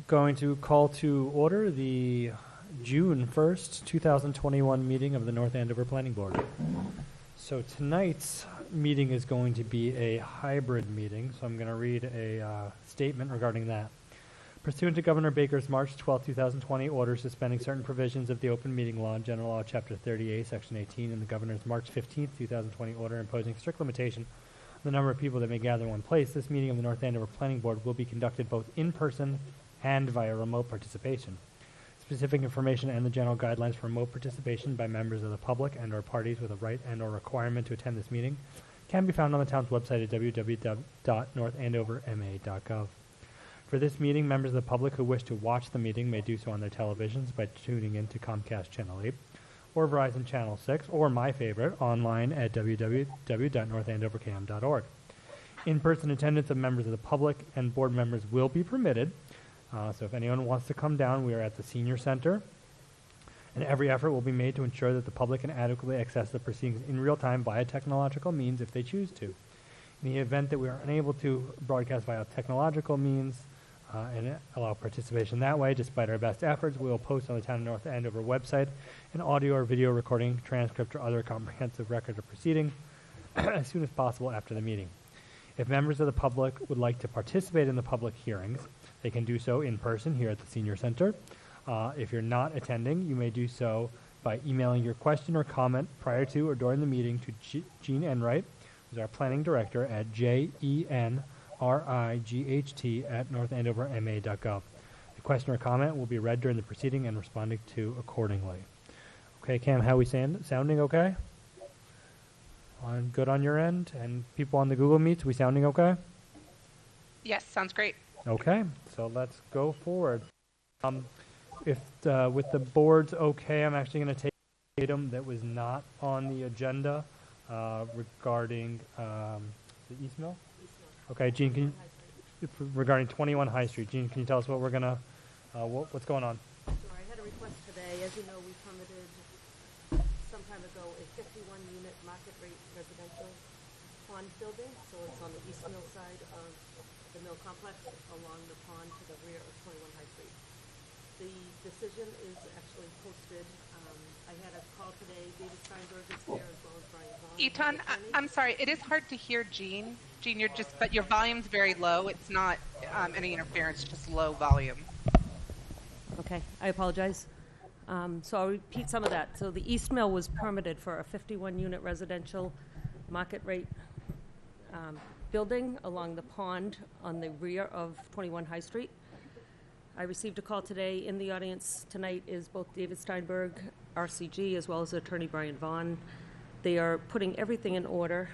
Going to call to order the June 1st, 2021 meeting of the North Andover Planning Board. So tonight's meeting is going to be a hybrid meeting, so I'm going to read a statement regarding that. Pursuant to Governor Baker's March 12, 2020 order suspending certain provisions of the Open Meeting Law, General Law, Chapter 38, Section 18, and the Governor's March 15, 2020 order imposing strict limitation on the number of people that may gather in one place, this meeting of the North Andover Planning Board will be conducted both in person and via remote participation. Specific information and the general guidelines for remote participation by members of the public and or parties with a right and or requirement to attend this meeting can be found on the town's website at www.northandoverma.gov. For this meeting, members of the public who wish to watch the meeting may do so on their televisions by tuning in to Comcast Channel 8 or Verizon Channel 6, or my favorite, online at www.northandovercam.org. In-person attendance of members of the public and board members will be permitted. So if anyone wants to come down, we are at the Senior Center, and every effort will be made to ensure that the public can adequately access the proceedings in real time via technological means if they choose to. In the event that we are unable to broadcast via technological means and allow participation that way, despite our best efforts, we will post on the Town of North Andover website an audio or video recording, transcript, or other comprehensive record of proceeding as soon as possible after the meeting. If members of the public would like to participate in the public hearings, they can do so in person here at the Senior Center. If you're not attending, you may do so by emailing your question or comment prior to or during the meeting to Jean Enright, who's our planning director, at jenright@northandoverma.gov. The question or comment will be read during the proceeding and responded to accordingly. Okay, Cam, how we sounding okay? Good on your end? And people on the Google Meets, we sounding okay? Yes, sounds great. Okay, so let's go forward. If with the board's okay, I'm actually going to take an item that was not on the agenda regarding the East Mill. Okay, Jean, regarding 21 High Street. Jean, can you tell us what we're gonna, what's going on? Sure. I had a request today. As you know, we permitted some time ago a 51-unit market rate residential pond building. So it's on the East Mill side of the mill complex along the pond to the rear of 21 High Street. The decision is actually posted. I had a call today. David Steinberg is here as well as Brian Vaughn. Eton, I'm sorry. It is hard to hear Jean. Jean, but your volume's very low. It's not any interference, just low volume. Okay, I apologize. So I'll repeat some of that. So the East Mill was permitted for a 51-unit residential market rate building along the pond on the rear of 21 High Street. I received a call today. In the audience tonight is both David Steinberg, RCG, as well as Attorney Brian Vaughn. They are putting everything in order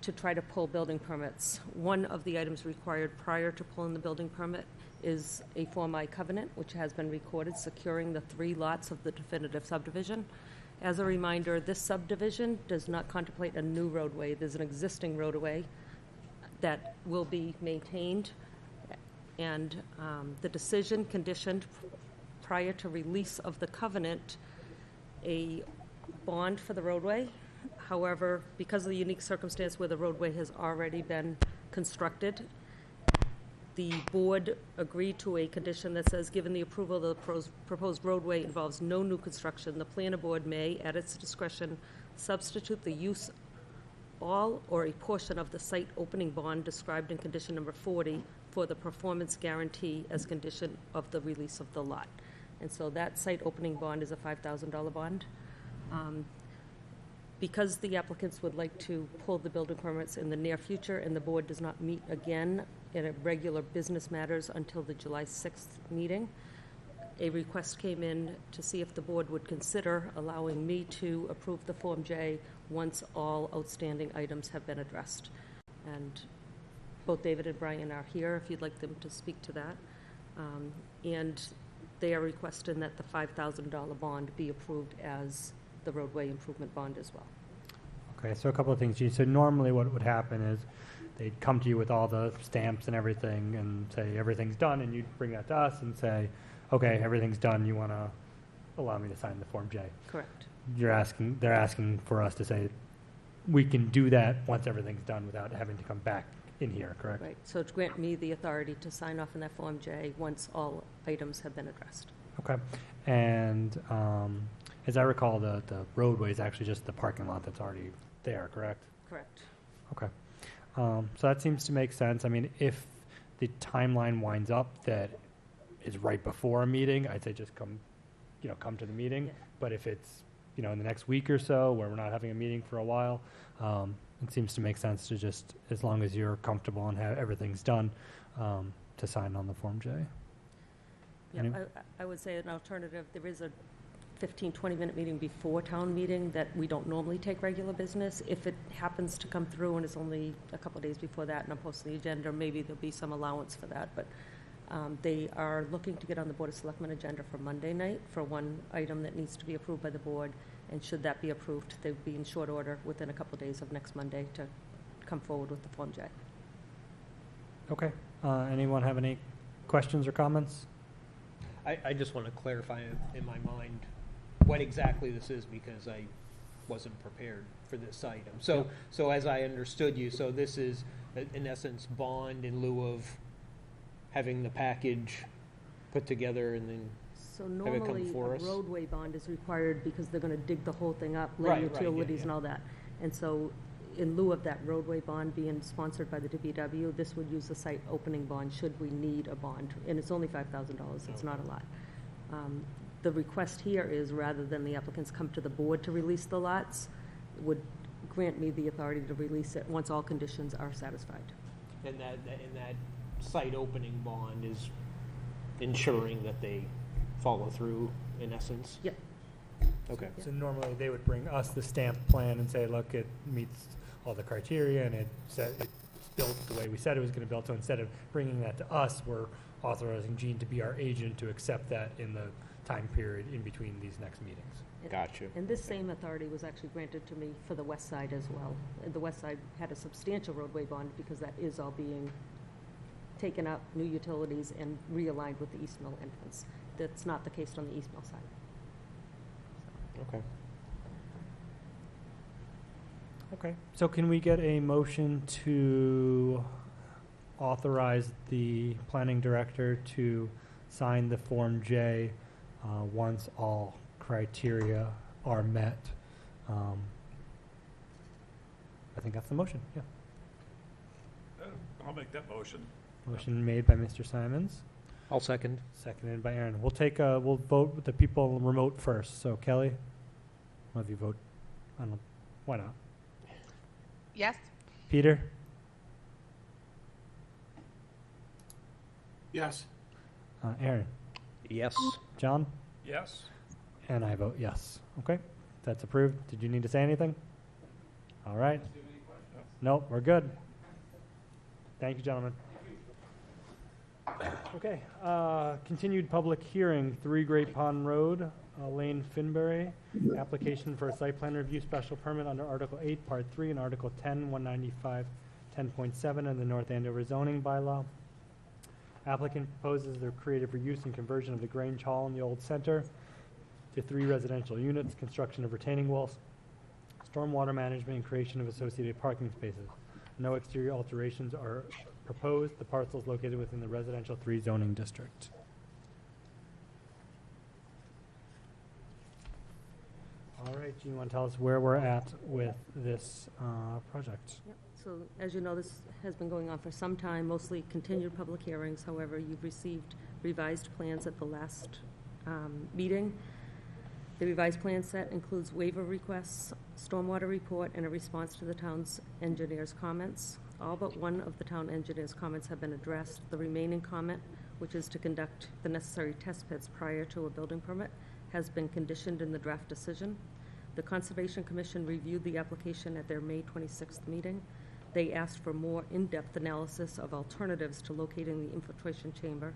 to try to pull building permits. One of the items required prior to pulling the building permit is a Form I covenant, which has been recorded, securing the 3 lots of the definitive subdivision. As a reminder, this subdivision does not contemplate a new roadway. There's an existing roadway that will be maintained, and the decision conditioned prior to release of the covenant a bond for the roadway. However, because of the unique circumstance where the roadway has already been constructed, the board agreed to a condition that says, given the approval of the proposed roadway involves no new construction, the planning board may, at its discretion, substitute the use all or a portion of the site opening bond described in condition number 40 for the performance guarantee as condition of the release of the lot. And so that site opening bond is a $5,000 bond. Because the applicants would like to pull the building permits in the near future and the board does not meet again in a regular business matters until the July 6th meeting, a request came in to see if the board would consider allowing me to approve the Form J once all outstanding items have been addressed. And both David and Brian are here if you'd like them to speak to that. And they are requesting that the $5,000 bond be approved as the roadway improvement bond as well. Okay, so a couple of things, Gene. So normally what would happen is they'd come to you with all the stamps and everything and say everything's done, and you'd bring that to us and say, okay, everything's done, you want to allow me to sign the Form J. Correct. They're asking for us to say we can do that once everything's done without having to come back in here, correct? Right, so to grant me the authority to sign off on that Form J once all items have been addressed. Okay. And as I recall, the roadway is actually just the parking lot that's already there, correct? Correct. Okay. So that seems to make sense. I mean, if the timeline winds up that is right before a meeting, I'd say just come to the meeting. Yeah. But if it's, in the next week or so where we're not having a meeting for a while, it seems to make sense to just, as long as you're comfortable and have everything's done, to sign on the Form J. Yeah, I would say an alternative, there is a 15, 20-minute meeting before town meeting that we don't normally take regular business. If it happens to come through and it's only a couple of days before that and I'm posting the agenda, maybe there'll be some allowance for that. But they are looking to get on the Board of Selectmen agenda for Monday night for one item that needs to be approved by the board. And should that be approved, they'd be in short order within a couple of days of next Monday to come forward with the Form J. Okay. Anyone have any questions or comments? I just want to clarify in my mind what exactly this is, because I wasn't prepared for this item. So as I understood you, so this is, in essence, bond in lieu of having the package put together and then So it come normally, for a us? roadway bond is required because they're going to dig the whole thing up, lay Right, yeah, utilities and yeah. all that. And so in lieu of that roadway bond being sponsored by the DPW, this would use the site opening bond should we need a bond. And it's only $5,000. It's not a lot. The request here is, rather than the applicants come to the board to release the lots, would grant me the authority to release it once all conditions are satisfied. And that site opening bond is ensuring that they follow through, in essence? Yep. Okay. So normally they would bring us the stamped plan and say, look, it meets all the criteria and it's built the way we said it was going to build. So instead of bringing that to us, we're authorizing Gene to be our agent to accept that in the time period in between these next meetings. Gotcha. And this same authority was actually granted to me for the west side as well. And the west side had a substantial roadway bond because that is all being taken up, new utilities, and realigned with the East Mill entrance. That's not the case on the East Mill side. Okay. Okay. So can we get a motion to authorize the planning director to sign the Form J once all criteria are met? I think that's the motion, yeah. I'll make that motion. Motion made by Mr. Simons, I'll second. seconded by Aaron. We'll vote with the people remote first. So Kelly, why don't you vote? I don't know. Why not? Yes? Peter? Yes. Aaron? Yes. John? Yes. And I vote yes. Okay, that's approved. Did you need to say anything? All right. Nope, we're good. Thank you, gentlemen. Okay, continued public hearing, 3 Great Pond Road, Lane Finbury, application for a site plan review special permit under Article 8, Part 3, and Article 10, 195, 10.7 of the North Andover zoning bylaw. Applicant proposes the creative reuse and conversion of the Grange Hall in the Old Center to 3 residential units, construction of retaining walls, stormwater management, and creation of associated parking spaces. No exterior alterations are proposed. The parcel is located within the residential 3 zoning district. All right, Gene, you want to tell us where we're at with this project? Yep. So as you know, this has been going on for some time, mostly continued public hearings. However, you've received revised plans at the last meeting. The revised plan set includes waiver requests, stormwater report, and a response to the town's engineer's comments. All but one of the town engineer's comments have been addressed. The remaining comment, which is to conduct the necessary test pits prior to a building permit, has been conditioned in the draft decision. The Conservation Commission reviewed the application at their May 26th meeting. They asked for more in-depth analysis of alternatives to locating the infiltration chamber,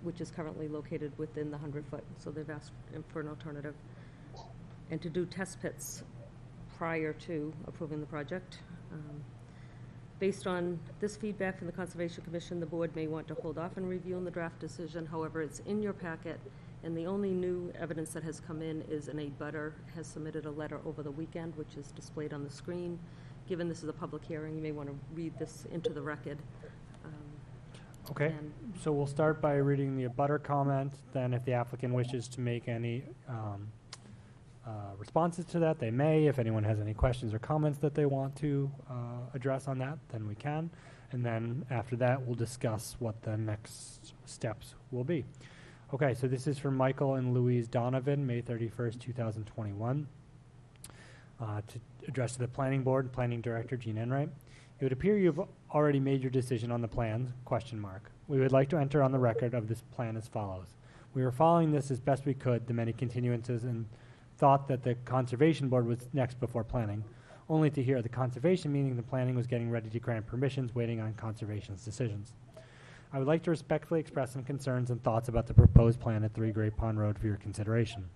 which is currently located within the 100-foot, so they've asked for an alternative, and to do test pits prior to approving the project. Based on this feedback from the Conservation Commission, the board may want to hold off on reviewing the draft decision. However, it's in your packet, and the only new evidence that has come in is an abutter has submitted a letter over the weekend, which is displayed on the screen, given this is a public hearing, you may want to read this into the record. Okay, And- so we'll start by reading the abutter comment, then if the applicant wishes to make any responses to that, they may. If anyone has any questions or comments that they want to address on that, then we can. And then after that, we'll discuss what the next steps will be. Okay, so this is from Michael and Louise Donovan, May 31st, 2021. To address to the Planning Board, Planning Director Gene Enright. It would appear you've already made your decision on the plan, ? We would like to enter on the record of this plan as follows. We were following this as best we could, the many continuances, and thought that the Conservation Board was next before planning, only to hear the Conservation meaning the planning was getting ready to grant permissions, waiting on Conservation's decisions. I would like to respectfully express some concerns and thoughts about the proposed plan at 3 Great Pond Road for your consideration.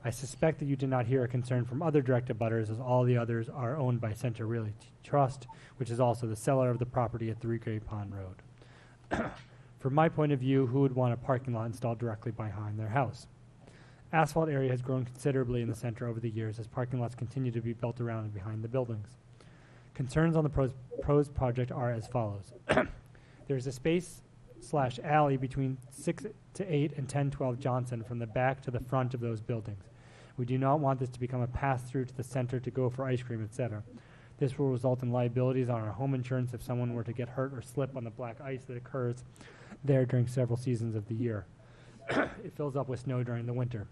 I suspect that you did not hear a concern from other direct abutters, as all the others are owned by Center Realty Trust, which is also the seller of the property at 3 Great Pond Road. From my point of view, who would want a parking lot installed directly behind their house? Asphalt area has grown considerably in the center over the years as parking lots continue to be built around and behind the buildings. Concerns on the proposed project are as follows. There's a space/alley between 6 to 8 and 1012 Johnson from the back to the front of those buildings. We do not want this to become a pass-through to the center to go for ice cream, etc. This will result in liabilities on our home insurance if someone were to get hurt or slip on the black ice that occurs there during several seasons of the year. It fills up with snow during the winter.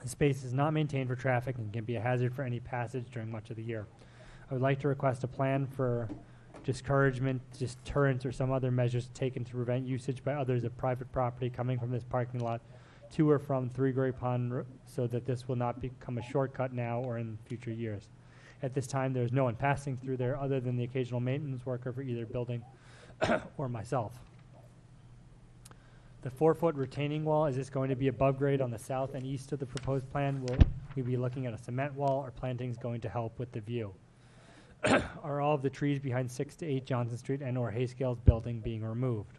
The space is not maintained for traffic and can be a hazard for any passage during much of the year. I would like to request a plan for discouragement, deterrence, or some other measures taken to prevent usage by others of private property coming from this parking lot to or from 3 Great Pond so that this will not become a shortcut now or in future years. At this time, there is no one passing through there other than the occasional maintenance worker for either building or myself. The 4-foot retaining wall, is this going to be above grade on the south and east of the proposed plan? Will we be looking at a cement wall or plantings going to help with the view? Are all of the trees behind 6 to 8 Johnson Street and or Hayscale's building being removed?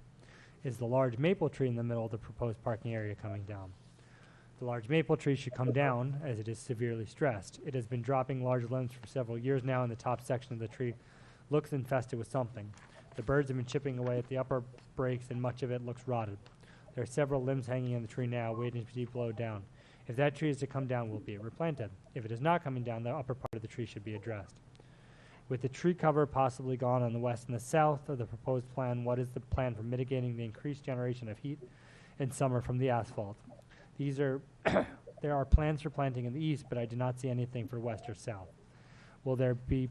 Is the large maple tree in the middle of the proposed parking area coming down? The large maple tree should come down as it is severely stressed. It has been dropping large limbs for several years now, and the top section of the tree looks infested with something. The birds have been chipping away at the upper breaks, and much of it looks rotted. There are several limbs hanging in the tree now, waiting to be blown down. If that tree is to come down, will be replanted. If it is not coming down, the upper part of the tree should be addressed. With the tree cover possibly gone on the west and the south of the proposed plan, what is the plan for mitigating the increased generation of heat in summer from the asphalt? There are plans for planting in the east, but I do not see anything for west or south. Will there be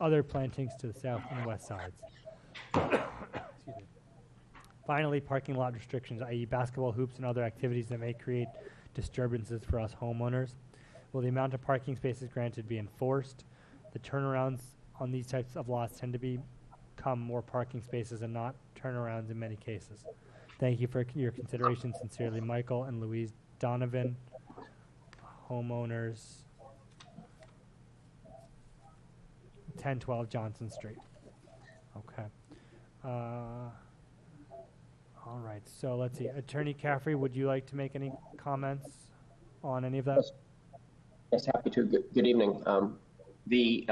other plantings to the south and west sides? Excuse me. Finally, parking lot restrictions, i.e. basketball hoops and other activities that may create disturbances for us homeowners. Will the amount of parking spaces granted be enforced? The turnarounds on these types of lots tend to become more parking spaces and not turnarounds in many cases. Thank you for your consideration. Sincerely, Michael and Louise Donovan, homeowners, 1012 Johnson Street. Okay. All right, so let's see. Attorney Caffrey, would you like to make any comments on any of that? Yes, happy to. Good evening. We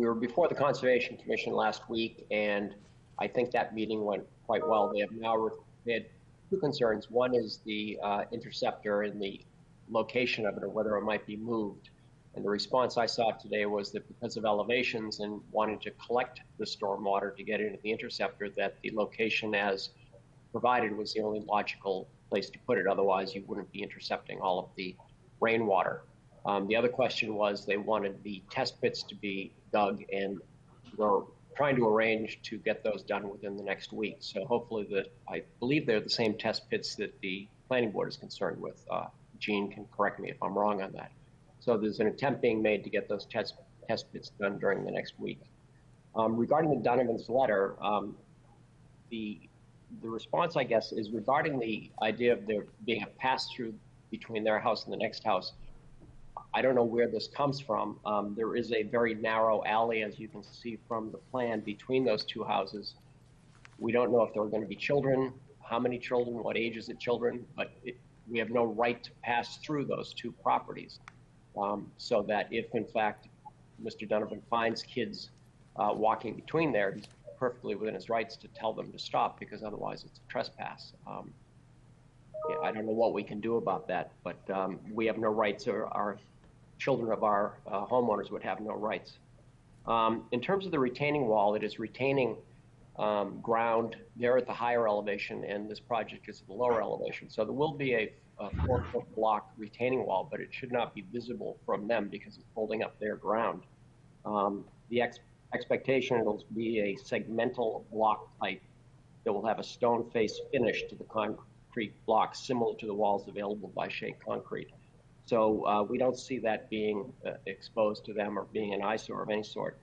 were before the Conservation Commission last week, and I think that meeting went quite well. They had two concerns. One is the interceptor and the location of it, or whether it might be moved. And the response I saw today was that because of elevations and wanting to collect the stormwater to get into the interceptor, that the location as provided was the only logical place to put it. Otherwise, you wouldn't be intercepting all of the rainwater. The other question was they wanted the test pits to be dug, and we're trying to arrange to get those done within the next week. So hopefully I believe they're the same test pits that the planning board is concerned with. Gene can correct me if I'm wrong on that. So there's an attempt being made to get those test pits done during the next week. Regarding the Donovan's letter, the response, I guess, is regarding the idea of there being a pass-through between their house and the next house. I don't know where this comes from. There is a very narrow alley, as you can see from the plan, between those two houses. We don't know if there are going to be children, how many children, what ages of children, but we have no right to pass through those two properties. So that if, in fact, Mr. Donovan finds kids walking between there, he's perfectly within his rights to tell them to stop, because otherwise it's a trespass. Yeah, I don't know what we can do about that, but we have no rights, or our children of our homeowners would have no rights. In terms of the retaining wall, it is retaining ground there at the higher elevation, and this project is at the lower elevation. So there will be a 4-foot block retaining wall, but it should not be visible from them because it's holding up their ground. The expectation will be a segmental block type that will have a stone face finish to the concrete block, similar to the walls available by Shea Concrete. So we don't see that being exposed to them or being an eyesore of any sort.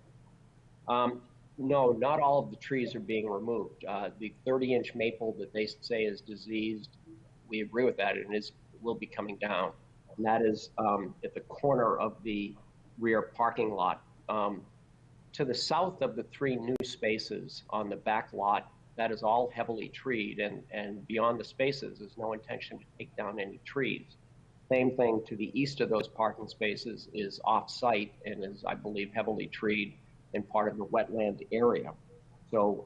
No, not all of the trees are being removed. The 30-inch maple that they say is diseased, we agree with that, and it will be coming down. And that is at the corner of the rear parking lot. To the south of the 3 new spaces on the back lot, that is all heavily treed, and beyond the spaces, there's no intention to take down any trees. Same thing to the east of those parking spaces is off-site and is, I believe, heavily treed and part of the wetland area. So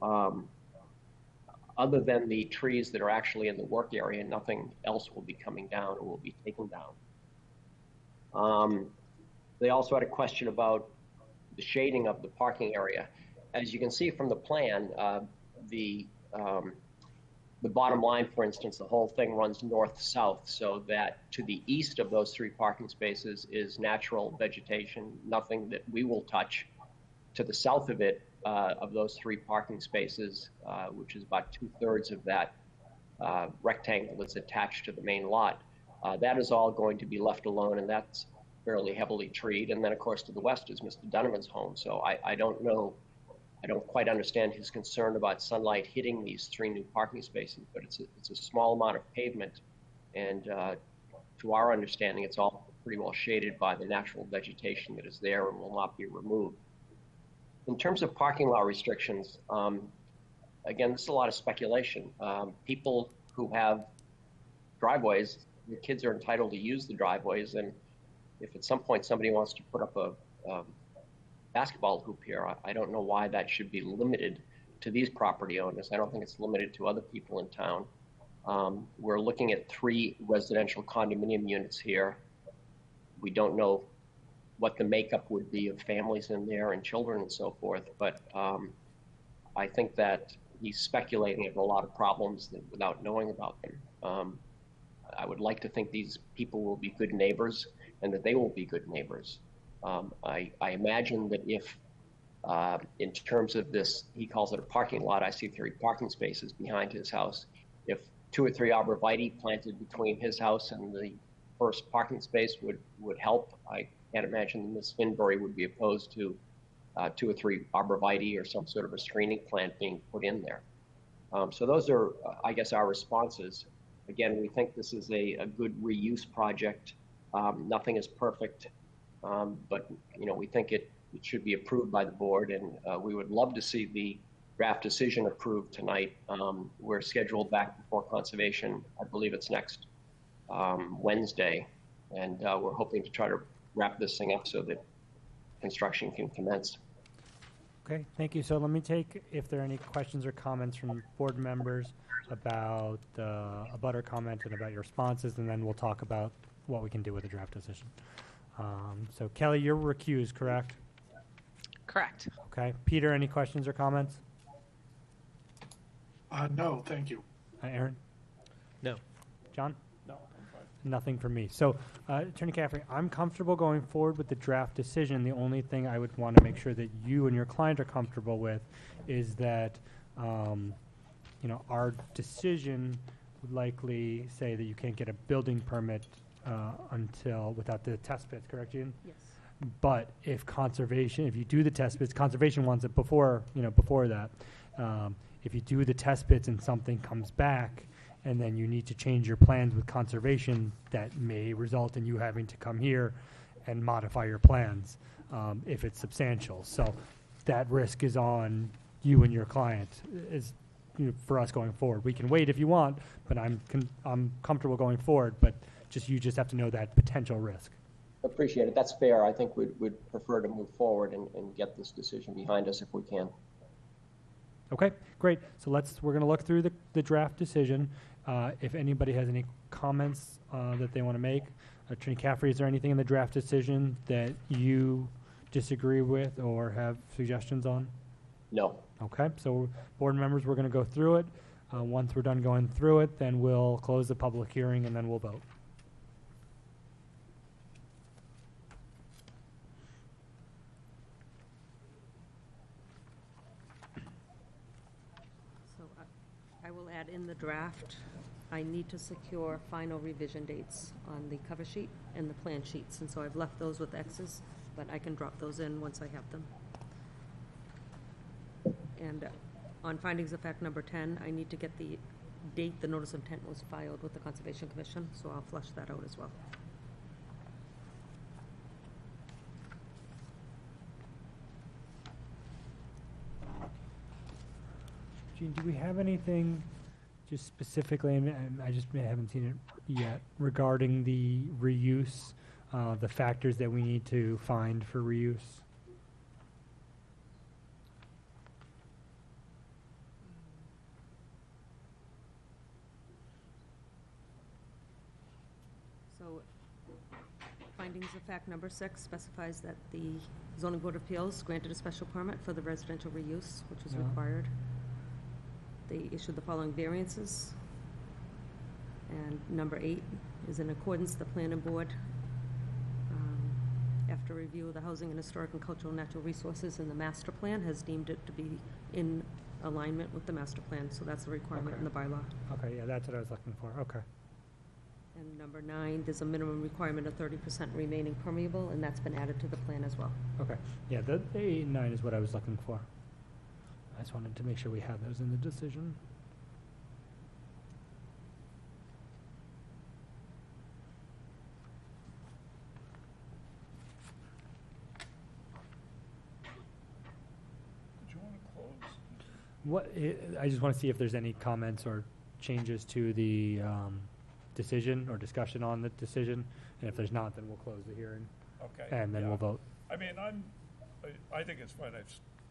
other than the trees that are actually in the work area, nothing else will be coming down or will be taken down. They also had a question about the shading of the parking area. As you can see from the plan, the bottom line, for instance, the whole thing runs north-south, so that to the east of those 3 parking spaces is natural vegetation, nothing that we will touch. To the south of it, of those 3 parking spaces, which is about 2/3 of that rectangle that's attached to the main lot, that is all going to be left alone, and that's fairly heavily treed. And then, of course, to the west is Mr. Donovan's home. So I don't know. I don't quite understand his concern about sunlight hitting these 3 new parking spaces, but it's a small amount of pavement, and to our understanding, it's all pretty well shaded by the natural vegetation that is there and will not be removed. In terms of parking lot restrictions, again, this is a lot of speculation. People who have driveways, the kids are entitled to use the driveways, and if at some point somebody wants to put up a basketball hoop here, I don't know why that should be limited to these property owners. I don't think it's limited to other people in town. We're looking at 3 residential condominium units here. We don't know what the makeup would be of families in there and children and so forth, but I think that he's speculating of a lot of problems without knowing about them. I would like to think these people will be good neighbors and that they will be good neighbors. I imagine that if, in terms of this, he calls it a parking lot, I see 3 parking spaces behind his house. If 2 or 3 arborvitae planted between his house and the first parking space would help, I can't imagine Ms. Finbury would be opposed to 2 or 3 arborvitae or some sort of a screening plant being put in there. So those are, I guess, our responses. Again, we think this is a good reuse project. Nothing is perfect, but we think it should be approved by the board, and we would love to see the draft decision approved tonight. We're scheduled back before Conservation. I believe it's next Wednesday, and we're hoping to try to wrap this thing up so that construction can commence. Okay, thank you. So let me take if there are any questions or comments from board members about a butter comment and about your responses, and then we'll talk about what we can do with the draft decision. So Kelly, you're recused, correct? Correct. Okay. Peter, any questions or comments? No, thank you. Aaron? No. John? No, I'm fine. Nothing from me. So, Attorney Caffrey, I'm comfortable going forward with the draft decision. The only thing I would want to make sure that you and your client are comfortable with is that, our decision would likely say that you can't get a building permit without the test pits, correct, Gene? Yes. But if you do the test pits, conservation wants it before that. If you do the test pits and something comes back, and then you need to change your plans with conservation, that may result in you having to come here and modify your plans if it's substantial. So that risk is on you and your client for us going forward. We can wait if you want, but I'm comfortable going forward, but you just have to know that potential risk. appreciate it. That's fair. I think we'd prefer to move forward and get this decision behind us if we can. Okay, great. So we're going to look through the draft decision. If anybody has any comments that they want to make, Attorney Caffrey, is there anything in the draft decision that you disagree with or have suggestions on? No. Okay, so board members, we're going to go through it. Once we're done going through it, then we'll close the public hearing and then we'll vote. So I will add in the draft, I need to secure final revision dates on the cover sheet and the plan sheets. And so I've left those with X's, but I can drop those in once I have them. And on findings of fact number 10, I need to get the date the notice of intent was filed with the Conservation Commission, so I'll flush that out as well. Gene, do we have anything just specifically, and I just haven't seen it yet, regarding the reuse, the factors that we need to find for reuse? So findings of fact number 6 specifies that the Zoning Board of Appeals granted a special permit for the residential reuse, which was required. They issued the following variances. And number 8 is in accordance, the planning board, after review of the housing and historic and cultural natural resources in the master plan, has deemed it to be in alignment with the master plan. So that's a requirement in the bylaw. Okay, yeah, that's what I was looking for. Okay. And number 9, there's a minimum requirement of 30% remaining permeable, and that's been added to the plan as well. Okay. Yeah, the 8 and 9 is what I was looking for. I just wanted to make sure we had those in the decision. Did you want to close? I just want to see if there's any comments or changes to the decision or discussion on the decision. And if there's not, then we'll close the hearing. Okay. And then we'll vote. I mean, I think it's fine.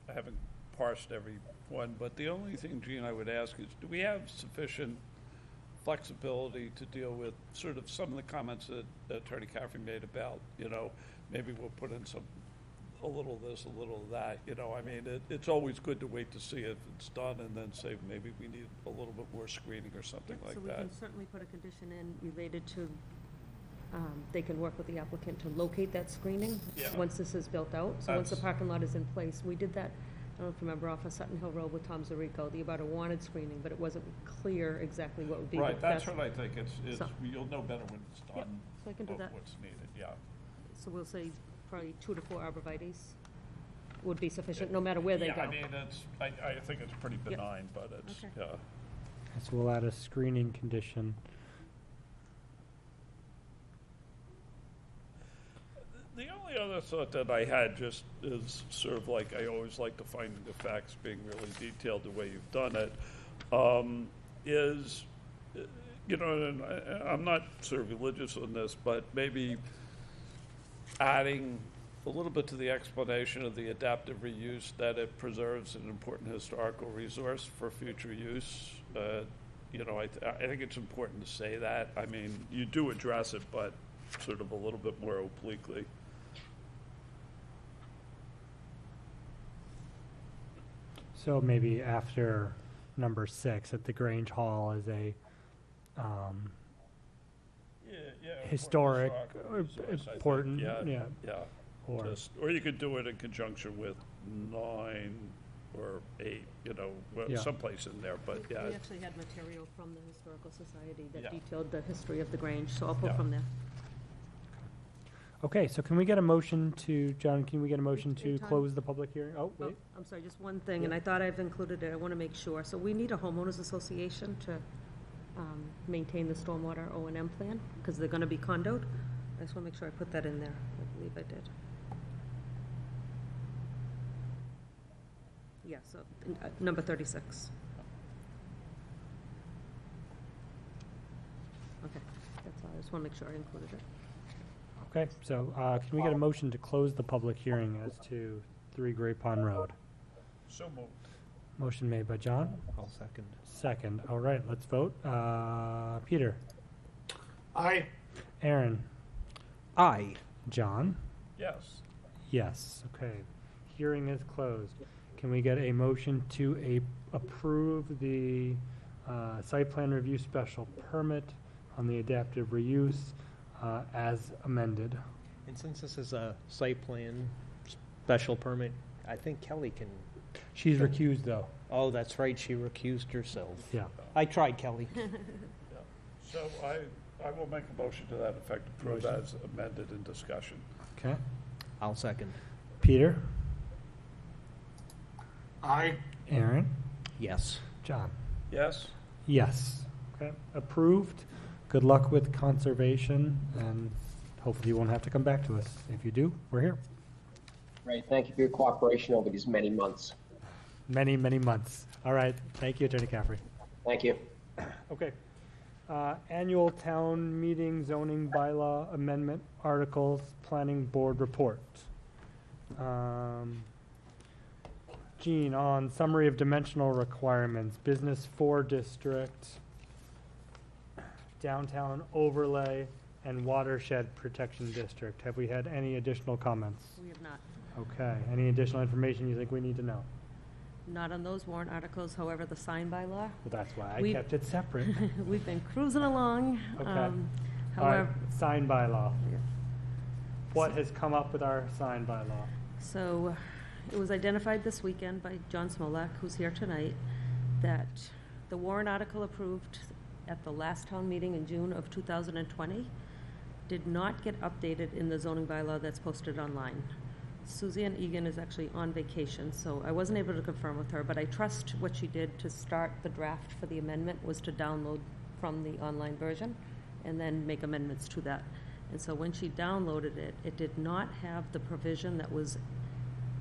I haven't parsed every one, but the only thing, Gene, I would ask is, do we have sufficient flexibility to deal with sort of some of the comments that Attorney Caffrey made about, maybe we'll put in a little this, a little that, I mean, it's always good to wait to see if it's done and then say maybe we need a little bit more screening or something like that. So we can certainly put a condition in related to, they can work with the applicant to locate that screening once this is built out. So once the parking lot is in place, we did that, I don't know if you remember, off of Sutton Hill Road with Tom Zarico, the about a wanted screening, but it wasn't clear exactly what would be the Right, best. that's what I think. You'll know better when it's done. So I can do that. What's needed, yeah. So we'll say probably 2 to 4 arborvitaes would be sufficient, no matter where they go. Yeah, I mean, I think it's pretty benign, but it's, Okay. yeah. So we'll add a screening condition. The only other thought that I had just is sort of like, I always like to find the facts being really detailed the way you've done it, is, and I'm not sort of religious on this, but maybe adding a little bit to the explanation of the adaptive reuse, that it preserves an important historical resource for future use. I think it's important to say that. I mean, you do address it, but sort of a little bit more obliquely. So maybe after number 6, that the Grange Hall is a historic, important, Yeah. or you could do it in conjunction with 9 or 8, someplace in there, but We yeah. actually had material from the Historical Society that Yeah. detailed the history of the Grange, so I'll pull Yeah. from there. Okay, so can we get a motion John, can we get a motion to Time. close the public hearing? Oh, Oh, wait. I'm sorry, just one thing, and I thought I've included it, I want to make sure. So we need a homeowners association to maintain the stormwater O&M plan, because they're going to be condoed. I just want to make sure I put that in there. I believe I did. Yeah, so number 36. Okay, that's all. I just want to make sure I included it. Okay, so can we get a motion to close the public hearing as to 3 Great Pond Road? So moved. Motion made by John, I'll second. second. All right, let's vote. Peter? Aye. Aaron? Aye. John? Yes. Yes, okay. Hearing is closed. Can we get a motion to approve the site plan review special permit on the adaptive reuse as amended? And since this is a site plan special permit, I think Kelly can, She's recused, though. oh, that's right, she recused herself. Yeah. I tried, Kelly. So I will make a motion to that effect, approve as amended in discussion. Okay. I'll second. Peter? Aye. Aaron? Yes. John? Yes? Yes. Okay, approved. Good luck with conservation, and hopefully you won't have to come back to us. If you do, we're here. Great. Thank you for your cooperation over these many months. Many, many months. All right, thank you, Attorney Caffrey. Thank you. Okay. Annual town meeting zoning bylaw amendment articles, planning board report. Jean, on summary of dimensional requirements, business 4 district, downtown overlay, and watershed protection district. Have we had any additional comments? We have not. Okay, any additional information you think we need to know? Not on those warrant articles, however, the sign bylaw, Well, that's why I We- kept it separate. we've been cruising along. Okay. All right, However, sign bylaw. yeah. What has come up with our sign bylaw? So it was identified this weekend by John Smolak, who's here tonight, that the warrant article approved at the last town meeting in June of 2020 did not get updated in the zoning bylaw that's posted online. Suzanne Egan is actually on vacation, so I wasn't able to confirm with her, but I trust what she did to start the draft for the amendment was to download from the online version and then make amendments to that. And so when she downloaded it, it did not have the provision that was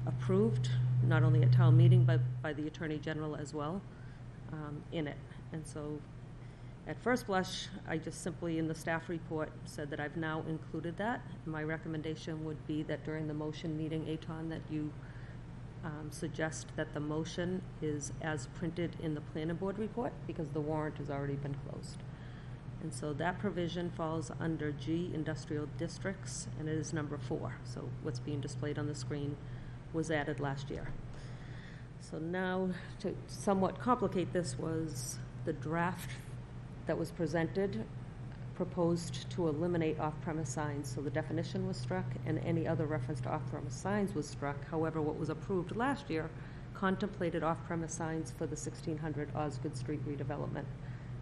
approved, not only at town meeting, but by the Attorney General as well, in it. And so at first blush, I just simply, in the staff report, said that I've now included that. My recommendation would be that during the motion meeting, Aton, that you suggest that the motion is as printed in the planning board report, because the warrant has already been closed. And so that provision falls under G, industrial districts, and it is number 4. So what's being displayed on the screen was added last year. So now, to somewhat complicate this, was the draft that was presented proposed to eliminate off-premise signs. So the definition was struck and any other reference to off-premise signs was struck. However, what was approved last year contemplated off-premise signs for the 1600 Osgood Street redevelopment.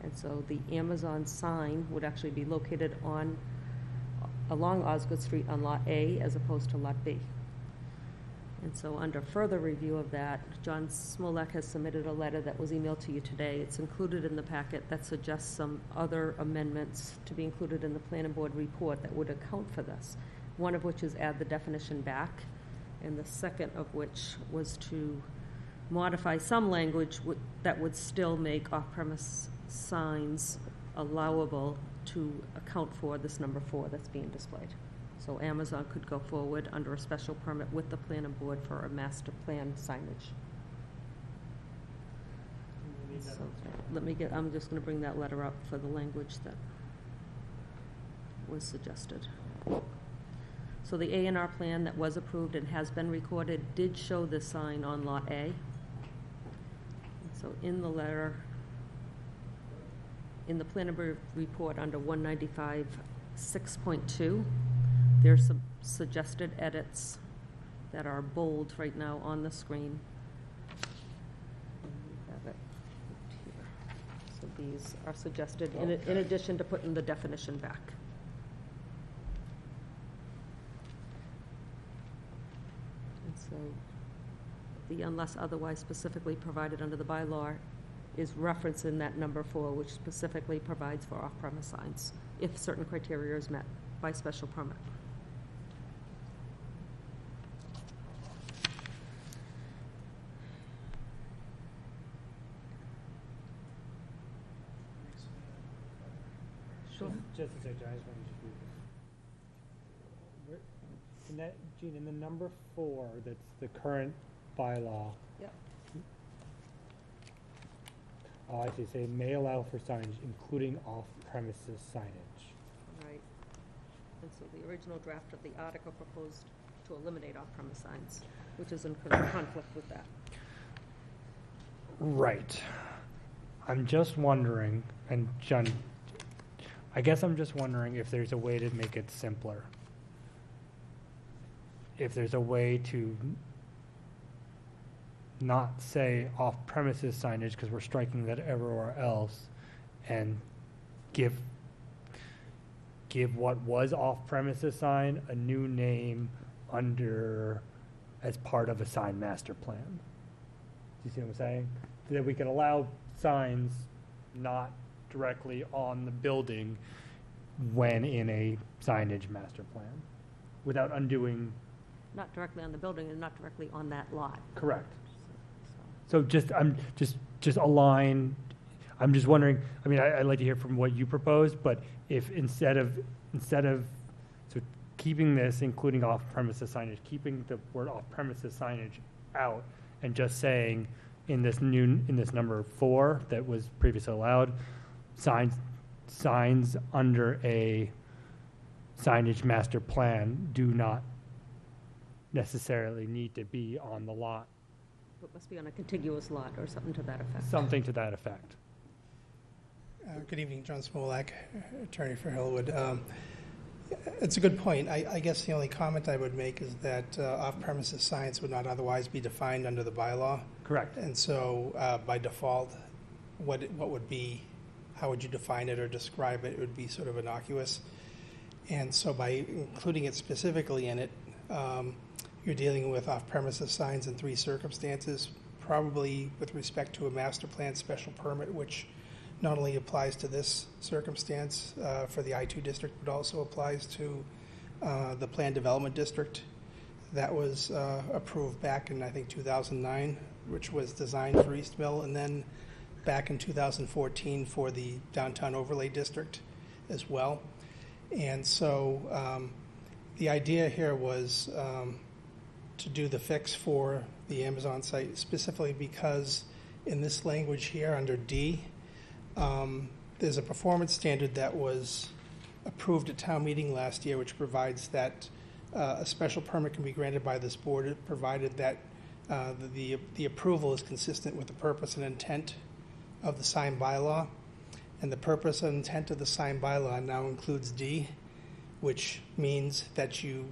And so the Amazon sign would actually be located along Osgood Street on Lot A as opposed to Lot B. And so under further review of that, John Smolak has submitted a letter that was emailed to you today. It's included in the packet that suggests some other amendments to be included in the planning board report that would account for this. One of which is add the definition back, and the second of which was to modify some language that would still make off-premise signs allowable to account for this number 4 that's being displayed. So Amazon could go forward under a special permit with the planning board for a master plan signage. So I'm just gonna bring that letter up for the language that was suggested. So the A&R plan that was approved and has been recorded did show this sign on Lot A. And so in the letter, in the planning board report under 195 6.2, there's some suggested edits that are bold right now on the screen. We have it here. So these are suggested in addition to putting the definition back. And so the unless otherwise specifically provided under the bylaw is referenced in that number 4, which specifically provides for off-premise signs if certain criteria is met by special permit. Sure. Just a second, I just want to just read this. And that, Gene, in the number 4, that's the current bylaw. Yep. Oh, I see, say may allow for signage, including off-premises signage. Right. And so the original draft of the article proposed to eliminate off-premise signs, which is in conflict with that. Right. I'm just wondering, and John, I guess I'm just wondering if there's a way to make it simpler. If there's a way to not say off-premises signage, because we're striking that everywhere else, and give what was off-premises sign a new name as part of a sign master plan. Do you see what I'm saying? That we can allow signs not directly on the building when in a signage master plan, without undoing. Not directly on the building and not directly on that lot. Correct. So, So just align. I'm just wondering. I mean, I'd like to hear from what you proposed, but if instead of so keeping this, including off-premises signage, keeping the word off-premises signage out, and just saying in this number 4 that was previously allowed, signs under a signage master plan do not necessarily need to be on the lot. it must be on a contiguous lot or something to that effect. Something to that effect. Good evening, John Smolak, attorney for Hillwood. It's a good point. I guess the only comment I would make is that off-premises signs would not otherwise be defined under the bylaw. Correct. And so by default, what would be, how would you define it or describe it? It would be sort of innocuous. And so by including it specifically in it, you're dealing with off-premises signs in 3 circumstances, probably with respect to a master plan special permit, which not only applies to this circumstance for the I-2 district, but also applies to the planned development district that was approved back in, I think, 2009, which was designed for East Mill, and then back in 2014 for the downtown overlay district as well. And so the idea here was to do the fix for the Amazon site, specifically because in this language here under D, there's a performance standard that was approved at town meeting last year, which provides that a special permit can be granted by this board, provided that the approval is consistent with the purpose and intent of the sign bylaw. And the purpose and intent of the sign bylaw now includes D, which means that you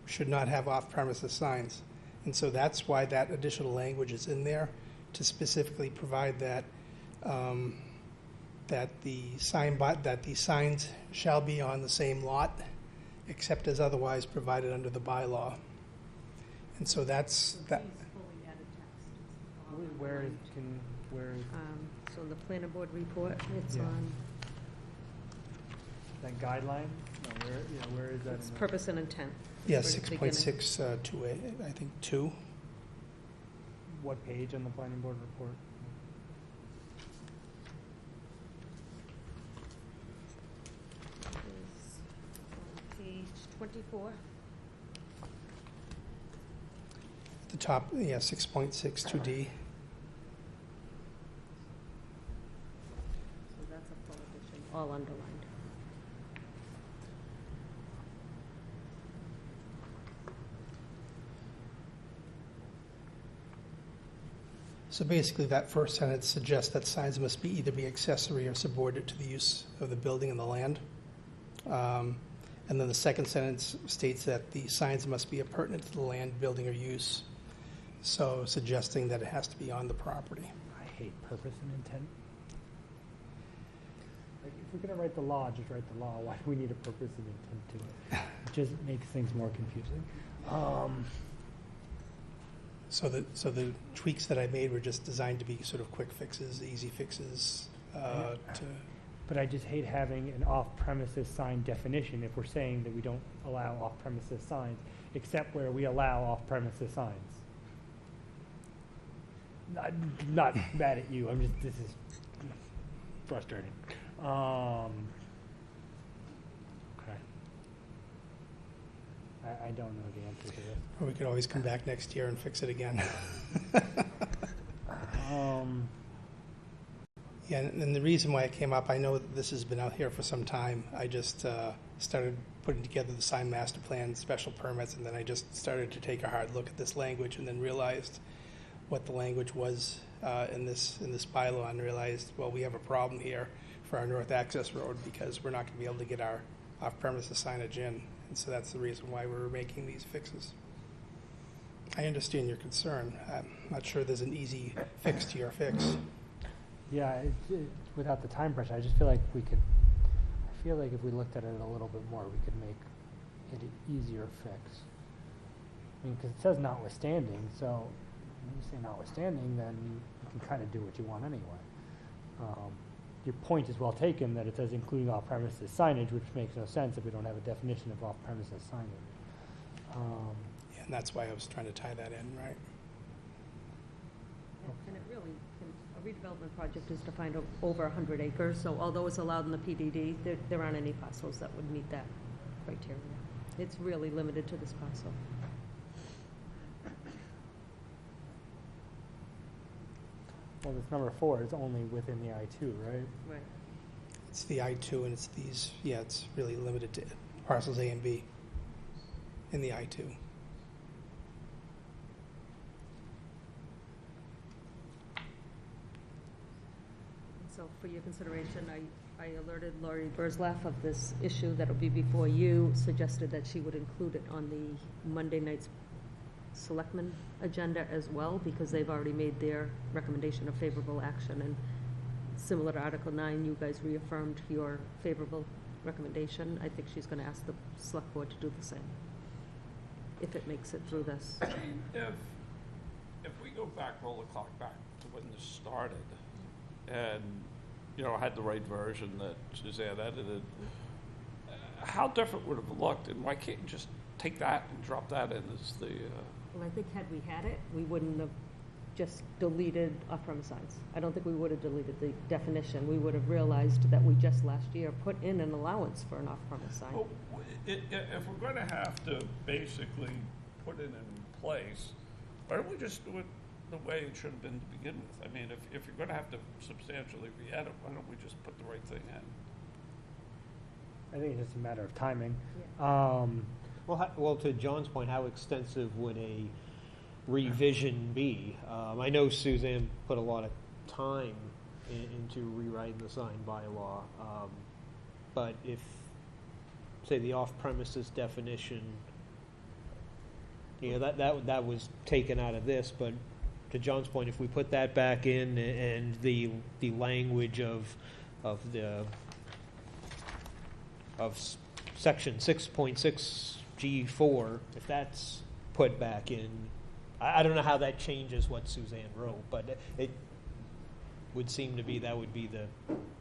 should not have off-premises signs. And so that's why that additional language is in there, to specifically provide that that the signs shall be on the same lot, except as otherwise provided under the bylaw. And so that's that. Fully added text. Where is So in the planning board report, it's Yeah. on, that guideline? No, where is that? it's in the- purpose and intent. Yeah, Right at the beginning. 6.6 2A, I think 2. What page on the planning board report? Is on page 24. The top, yeah, 6.6 2D. So that's a full edition, all underlined. So basically, that first sentence suggests that signs must either be accessory or subordinate to the use of the building and the land. And then the second sentence states that the signs must be appurtenant to the land, building, or use. So suggesting that it has to be on the property. I hate purpose and intent. Like, if we're gonna write the law, just write the law. Why do we need a purpose and intent to it? It just makes things more confusing. So the tweaks that I made were just designed to be sort of quick fixes, easy fixes to. But I just hate having an off-premises sign definition if we're saying that we don't allow off-premises signs, except where we allow off-premises signs. Not mad at you. This is frustrating. Okay. I don't know the answer to this. Or we could always come back next year and fix it again. Yeah, and the reason why it came up, I know that this has been out here for some time. I just started putting together the sign master plan, special permits, and then I just started to take a hard look at this language and then realized what the language was in this bylaw and realized, well, we have a problem here for our north access road because we're not going to be able to get our off-premises signage in. And so that's the reason why we're making these fixes. I understand your concern. I'm not sure there's an easy fix to your fix. Yeah, without the time pressure, I just feel like we could, I feel like if we looked at it a little bit more, we could make it an easier fix. I mean, because it says notwithstanding, so when you say notwithstanding, then you can kind of do what you want anyway. Your point is well taken that it says including off-premises signage, which makes no sense if we don't have a definition of off-premises signage. Yeah, and that's why I was trying to tie that in, right? And it really, a redevelopment project is defined over 100 acres, so although it's allowed in the PDD, there aren't any parcels that would meet that criteria. It's really limited to this parcel. Well, this number 4 is only within the I-2, right? Right. It's the I-2 and it's these, yeah, it's really limited to parcels A and B in the I-2. So for your consideration, I alerted Laurie Burzlaff of this issue that'll be before you, suggested that she would include it on the Monday night's selectmen agenda as well, because they've already made their recommendation of favorable action. And similar to Article 9, you guys reaffirmed your favorable recommendation. I think she's going to ask the select board to do the same, if it makes it through this. If we go back, roll the clock back to when this started, and, you know, had the right version that Suzanne edited, how different would it have looked? And why can't you just take that and drop that in as the... Well, I think had we had it, we wouldn't have just deleted off-premise signs. I don't think we would have deleted the definition. We would have realized that we just last year put in an allowance for an off-premise sign. Well, if we're going to have to basically put it in place, why don't we just do it the way it should have been to begin with? I mean, if you're going to have to substantially re-edit, why don't we just put the right thing in? I think it's just a matter of timing. Yeah. Well, to John's point, how extensive would a revision be? I know Suzanne put a lot of time into rewriting the sign bylaw, but if, say, the off-premises definition, you know, that was taken out of this, but to John's point, if we put that back in and the language of section 6.6 G4, if that's put back in, I don't know how that changes what Suzanne wrote, but it would seem to be that would be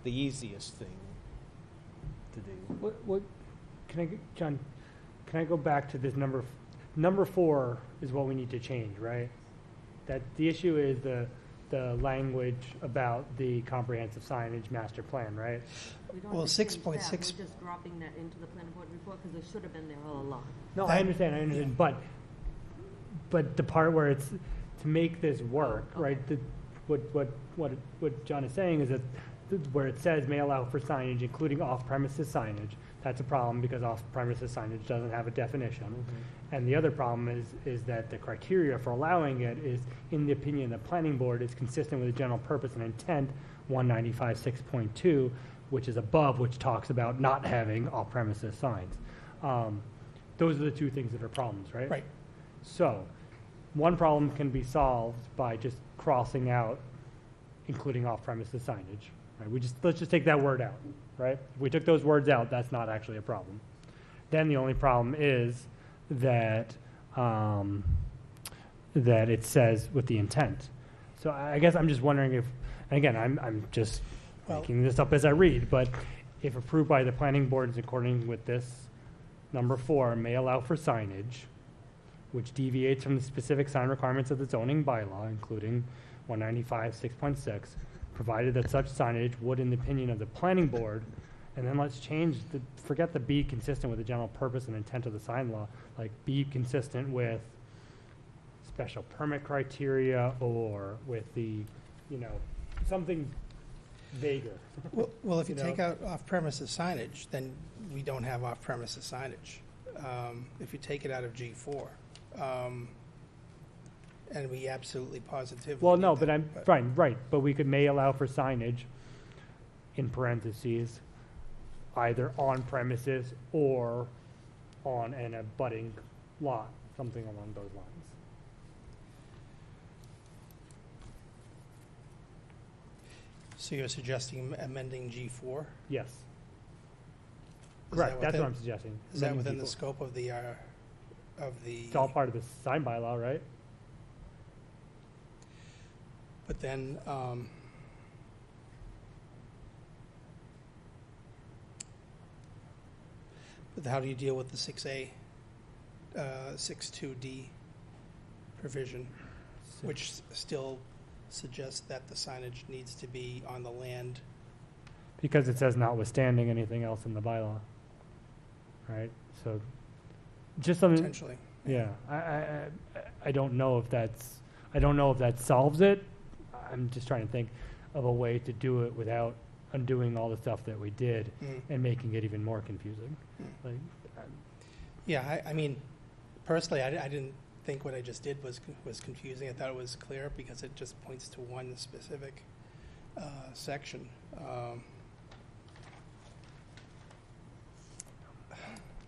the easiest thing to do. What John, can I go back to this number 4 is what we need to change, right? That the issue is the language about the comprehensive signage master plan, right? We don't Well, have to change that. 6.6 We're just dropping that into the planning board report because it should have been there all along. No, I understand, but the part where it's to make this work, right? What John is saying is that where it says may allow for signage, including off-premises signage, that's a problem because off-premises signage doesn't have a definition. Mm-hmm. And the other problem is that the criteria for allowing it is, in the opinion of the planning board, is consistent with the general purpose and intent 195 6.2, which is above, which talks about not having off-premises signs. Those are the two things that are problems, right? Right. So, one problem can be solved by just crossing out including off-premises signage. Right? Let's just take that word out, right? If we took those words out, that's not actually a problem. Then the only problem is that that it says with the intent. So I guess I'm just wondering if, and again, I'm just making this up as I read, but if approved by the planning boards according with this, number 4 may allow for signage, which deviates from the specific sign requirements of the zoning bylaw, including 195 6.6, provided that such signage would, in the opinion of the planning board, And then let's forget the be consistent with the general purpose and intent of the sign law, like be consistent with special permit criteria or with the, something vaguer. Well, if you You know? take out off-premises signage, then we don't have off-premises signage. If you take it out of G4, and we absolutely positively. Well, no, need but that, fine, right, but we may allow for signage, in parentheses, either on premises or on an abutting lot, something along those lines. So you're suggesting amending G4? Yes. Is Correct, that that's what within- I'm suggesting. Is that amending within the G4. scope of the, It's all part of the sign bylaw, right? but then, but how do you deal with the 6A, 6.2D provision, which still suggests that the signage needs to be on the land? Because it says notwithstanding anything else in the bylaw, right? So, just something, Potentially. yeah, I don't know if that solves it. I'm just trying to think of a way to do it without undoing all the stuff that we did and making it even more confusing. Like, Yeah, I mean, personally, I didn't think what I just did was confusing. I thought it was clear because it just points to one specific section.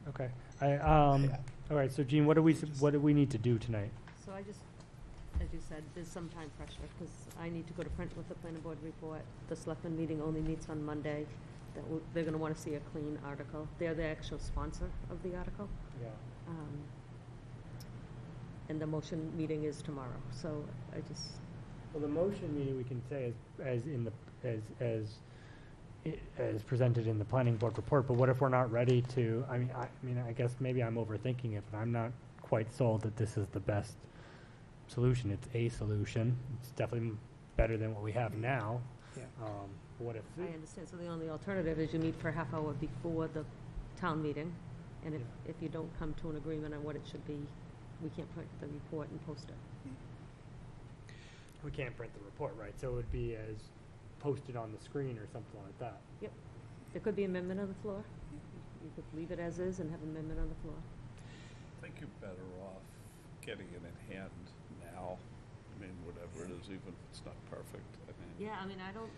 okay, Yeah. all right, so Gene, what do we need to do tonight? So I just, as you said, there's some time pressure, because I need to go to print with the planning board report. The selectmen meeting only meets on Monday. They're gonna wanna see a clean article. They're the actual sponsor of the article. Yeah. And the motion meeting is tomorrow, so I just, Well, the motion meeting we can say as presented in the planning board report, but what if we're not ready to, I guess maybe I'm overthinking it, but I'm not quite sold that this is the best solution. It's a solution. It's definitely better than what we have now. Yeah. What if, I understand. So the only alternative is you meet for a half hour before the town meeting, and if you don't come to an agreement on what it should be, we can't print the report and post it. we can't print the report, right? So it would be as posted on the screen or something like that. There could be amendment on the floor. You could leave it as is and have amendment on the floor. I think you're better off getting it in hand now. I mean, whatever it is, even if it's not perfect. Yeah, I don't,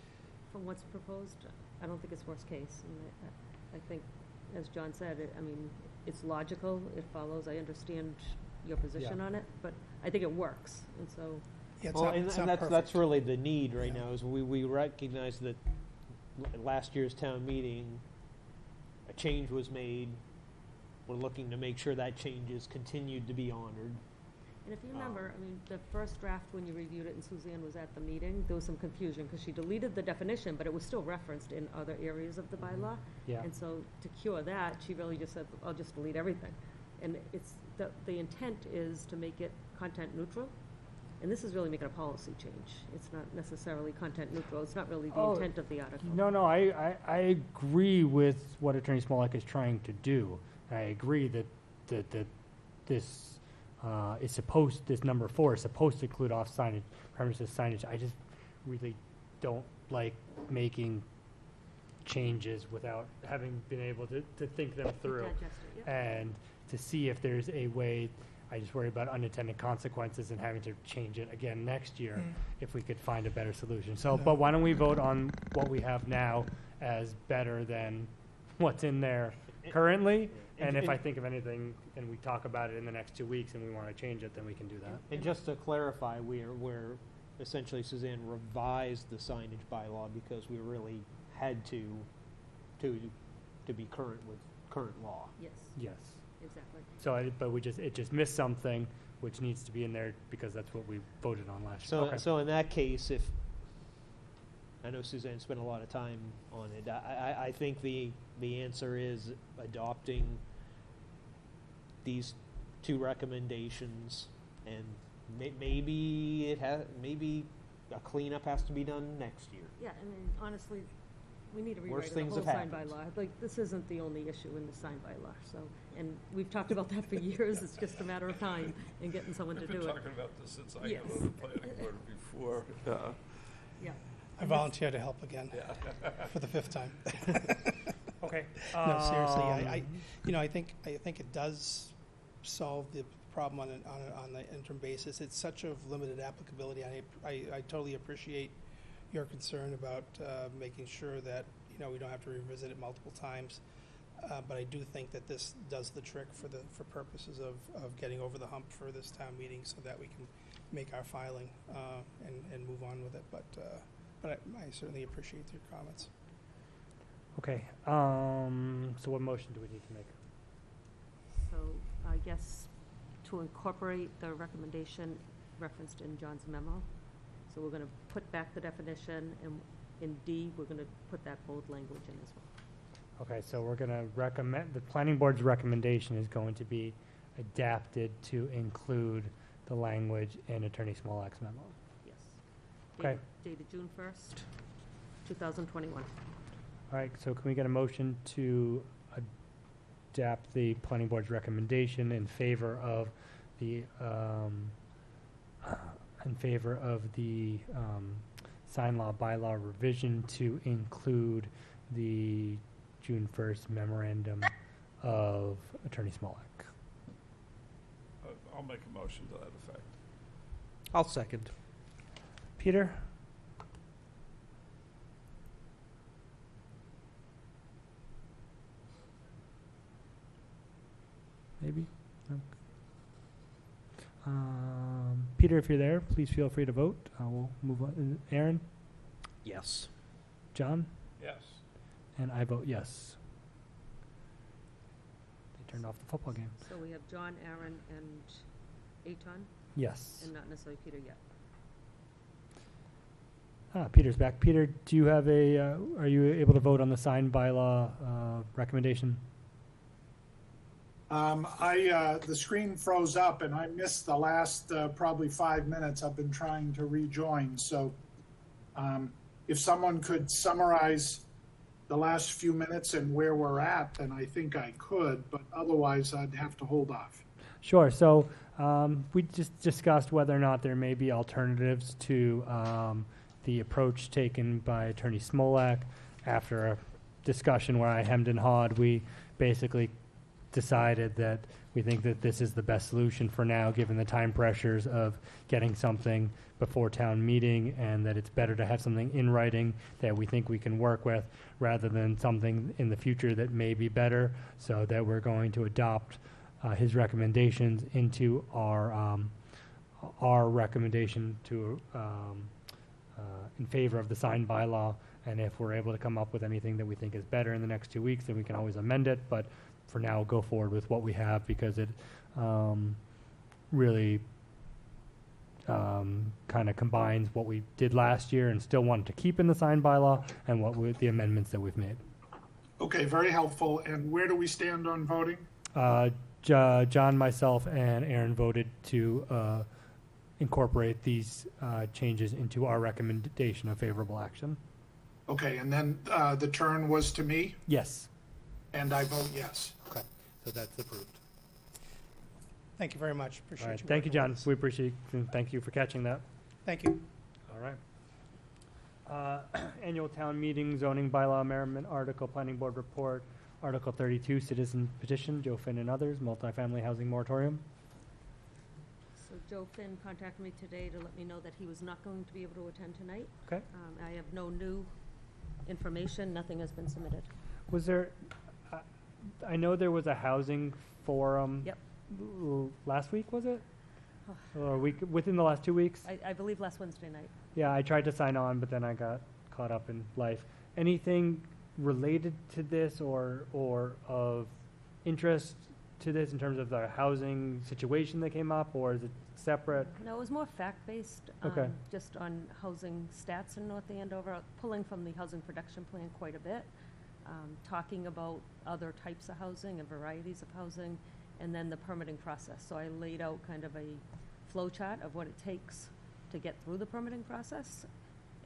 from what's proposed, I don't think it's worst case. I think, as John said, it's logical, it follows, I understand your position on it, but I think it works, and so. Yeah, it's Well, not, and it's and not that's perfect. really the need right Yeah. now, is we recognize that last year's town meeting, a change was made. We're looking to make sure that change is continued to be honored. And if you remember, the first draft, when you reviewed it and Suzanne was at the meeting, there was some confusion, because she deleted the definition, but it was still referenced in other areas of the bylaw. Yeah. And so to cure that, she really just said, I'll just delete everything. And it's, the intent is to make it content neutral, and this is really making a policy change. It's not necessarily content neutral, it's not really the Oh, intent of the article. No, I agree with what Attorney Smolak is trying to do. I agree that this this number 4 is supposed to include off signage, premises signage. I just really don't like making changes without having been able to think them through Digest it, yep. and to see if there's a way. I just worry about unintended consequences and having to change it again next year if we could find a better solution. So, but why don't we vote on what we have now as better than what's in there currently? And if I think of anything and we talk about it in the next 2 weeks and we want to change it, then we can do that. And just to clarify, we're essentially, Suzanne revised the signage bylaw because we really had to be current with current law. Yes, Yes. exactly. So, it just missed something which needs to be in there because that's what we voted on last year. So, Okay. so in that case, if, I know Suzanne spent a lot of time on it, I think the answer is adopting these 2 recommendations, and maybe a cleanup has to be done next year. Yeah, honestly, We need to Worse rewrite the things whole have sign happened. bylaw. Like, this isn't the only issue in the sign bylaw, so, and we've talked about that for years. It's just a matter of time and getting someone to We've do been it. talking about this since I Yes. got on the planning board before. Yeah. I volunteer to help again for the 5th time. Okay. No, seriously, I think it does solve the problem on the interim basis. It's such of limited applicability. I totally appreciate your concern about making sure that we don't have to revisit it multiple times. But I do think that this does the trick for purposes of getting over the hump for this town meeting, so that we can make our filing and move on with it. But I certainly appreciate your comments. Okay. So what motion do we need to make? So I guess to incorporate the recommendation referenced in John's memo. So we're going to put back the definition, and in D, we're going to put that bold language in as well. Okay, so we're going to recommend, the planning board's recommendation is going to be adapted to include the language in Attorney Smolak's memo. Yes. Okay. Dated June 1st, 2021. All right, so can we get a motion to adapt the planning board's recommendation in favor of the sign law bylaw revision to include the June 1st memorandum of Attorney Smolak? I'll make a motion to that effect. I'll second. Peter? Maybe? No. Peter, if you're there, please feel free to vote. We'll move on. Aaron? Yes. John? Yes. And I vote yes. They turned off the football game. So we have John, Aaron, and Aton, Yes. and not necessarily Peter yet. Peter's back. Peter, do you have are you able to vote on the signed bylaw recommendation? The screen froze up and I missed the last probably 5 minutes. I've been trying to rejoin. So if someone could summarize the last few minutes and where we're at, then I think I could, but otherwise I'd have to hold off. Sure. So we just discussed whether or not there may be alternatives to the approach taken by Attorney Smolak. After a discussion where I hemmed and hawed, we basically decided that we think that this is the best solution for now, given the time pressures of getting something before town meeting, and that it's better to have something in writing that we think we can work with rather than something in the future that may be better, so that we're going to adopt his recommendations into our recommendation to in favor of the signed bylaw. And if we're able to come up with anything that we think is better in the next 2 weeks, then we can always amend it. But for now, go forward with what we have, because it really kind of combines what we did last year and still wanted to keep in the signed bylaw, and the amendments that we've made. Okay, very helpful. And where do we stand on voting? John, myself, and Aaron voted to incorporate these changes into our recommendation of favorable action. Okay, and then the turn was to me, Yes. and I vote yes. Okay. So that's approved. Thank you very much. Appreciate All right. you Thank you, working John. with us. We appreciate and thank you for catching that. Thank you. All right. Annual town meeting, zoning bylaw amendment article, planning board report, Article 32, citizen petition, Joe Finn and others, multifamily housing moratorium. So Joe Finn contacted me today to let me know that he was not going to be able to attend tonight. Okay. I have no new information. Nothing has been submitted. Was there, I know there was a housing forum. Yep. Last week, was it? Or within the last 2 weeks? I believe last Wednesday night. Yeah, I tried to sign on, but then I got caught up in life. Anything related to this or of interest to this in terms of the housing situation that came up, or is it separate? No, it was more fact-based, Okay. just on housing stats in North Andover, pulling from the housing production plan quite a bit, talking about other types of housing and varieties of housing, and then the permitting process. So I laid out kind of a flow chart of what it takes to get through the permitting process.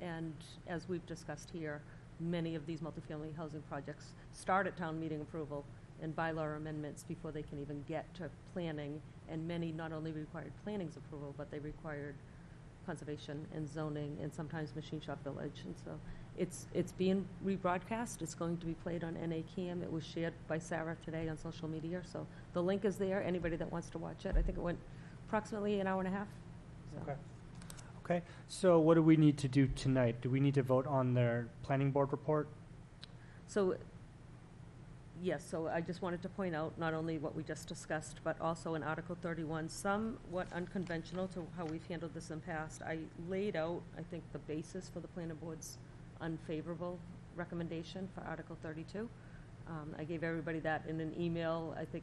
And as we've discussed here, many of these multifamily housing projects start at town meeting approval and bylaw amendments before they can even get to planning, and many not only required planning's approval, but they required conservation and zoning and sometimes Machine Shop Village. And so it's being rebroadcast. It's going to be played on NACAM. It was shared by Sarah today on social media, so the link is there. Anybody that wants to watch it. I think it went approximately an hour and a half. So. Okay. Okay, so what do we need to do tonight? Do we need to vote on their planning board report? So, yes, so I just wanted to point out not only what we just discussed, but also in Article 31, somewhat unconventional to how we've handled this in past. I laid out, I think, the basis for the planning board's unfavorable recommendation for Article 32. I gave everybody that in an email. I think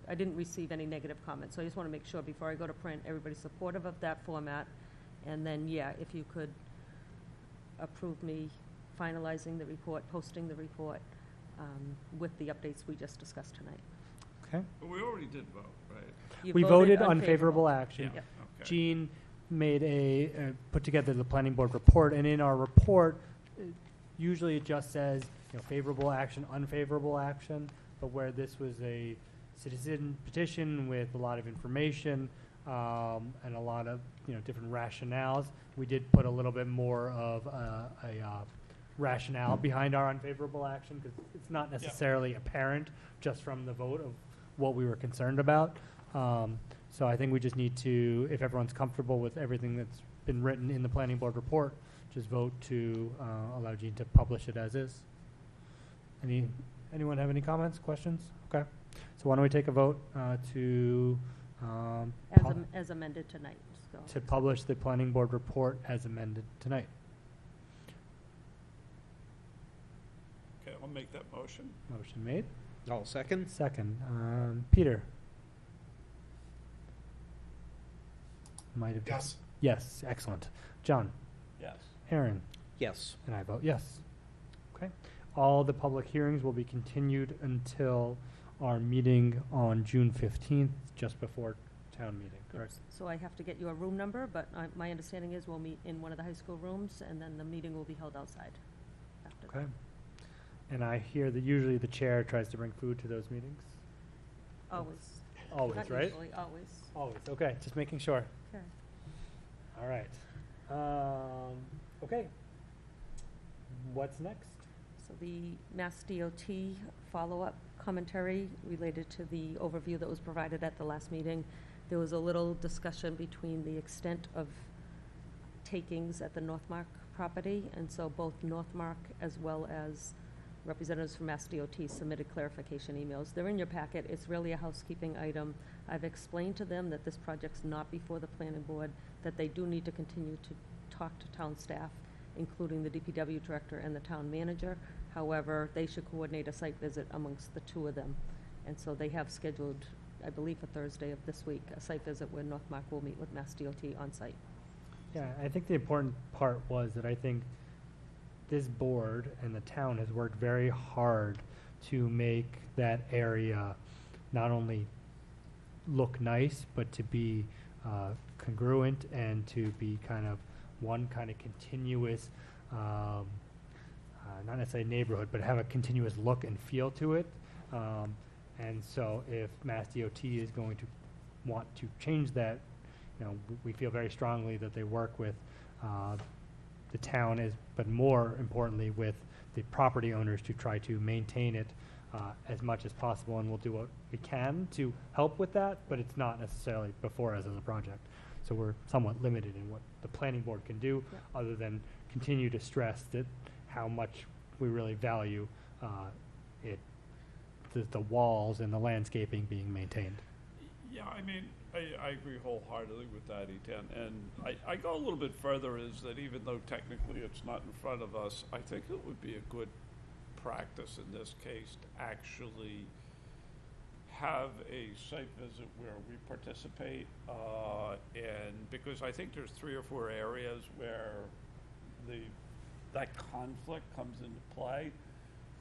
I didn't receive any negative comments, so I just want to make sure before I go to print, everybody's supportive of that format. And then, yeah, if you could approve me finalizing the report, posting the report with the updates we just discussed tonight. Okay. But we already did vote, right? You We voted unfavorable action. Yeah. Okay. Jean made put together the planning board report, and in our report, usually it just says, favorable action, unfavorable action, but where this was a citizen petition with a lot of information, and a lot of different rationales, we did put a little bit more of a rationale behind our unfavorable action, because it's not necessarily apparent just from the vote of what we were concerned about. So I think we just need to, if everyone's comfortable with everything that's been written in the planning board report, just vote to allow Jean to publish it as is. Anyone have any comments, questions? Okay. So why don't we take a vote to as amended tonight. So. To publish the planning board report as amended tonight. Okay, I'll make that motion. Motion made. I'll second. Second. Peter. Might have. Yes. Yes. Excellent. John. Yes. Aaron. Yes. And I vote yes. Okay. All the public hearings will be continued until our meeting on June 15th, just before town meeting, correct? So I have to get you a room number, but my understanding is we'll meet in one of the high school rooms, and then the meeting will be held outside after. Okay. And I hear that usually the chair tries to bring food to those meetings. Always. Always, Not right? usually, always. Always. Okay, just making sure. Okay. All right. Okay. What's next? So the Mass DOT follow-up commentary related to the overview that was provided at the last meeting. There was a little discussion between the extent of takings at the Northmark property, and so both Northmark as well as representatives from Mass DOT submitted clarification emails. They're in your packet. It's really a housekeeping item. I've explained to them that this project's not before the planning board, that they do need to continue to talk to town staff, including the DPW director and the town manager. However, they should coordinate a site visit amongst the two of them. And so they have scheduled, I believe, for Thursday of this week, a site visit where Northmark will meet with Mass DOT on site. Yeah, I think the important part was that I think this board and the town has worked very hard to make that area not only look nice, but to be congruent and to be kind of one kind of continuous, not necessarily neighborhood, but have a continuous look and feel to it. And so if Mass DOT is going to want to change that, we feel very strongly that they work with the town, but more importantly with the property owners to try to maintain it as much as possible, and we'll do what we can to help with that, but it's not necessarily before us as a project. So we're somewhat limited in what the planning board can do, other than continue to stress that how much we really value the walls and the landscaping being maintained. Yeah, I mean, I agree wholeheartedly with that, Etan. And I go a little bit further, is that even though technically it's not in front of us, I think it would be a good practice in this case to actually have a site visit where we participate, and because I think there's 3 or 4 areas where that conflict comes into play,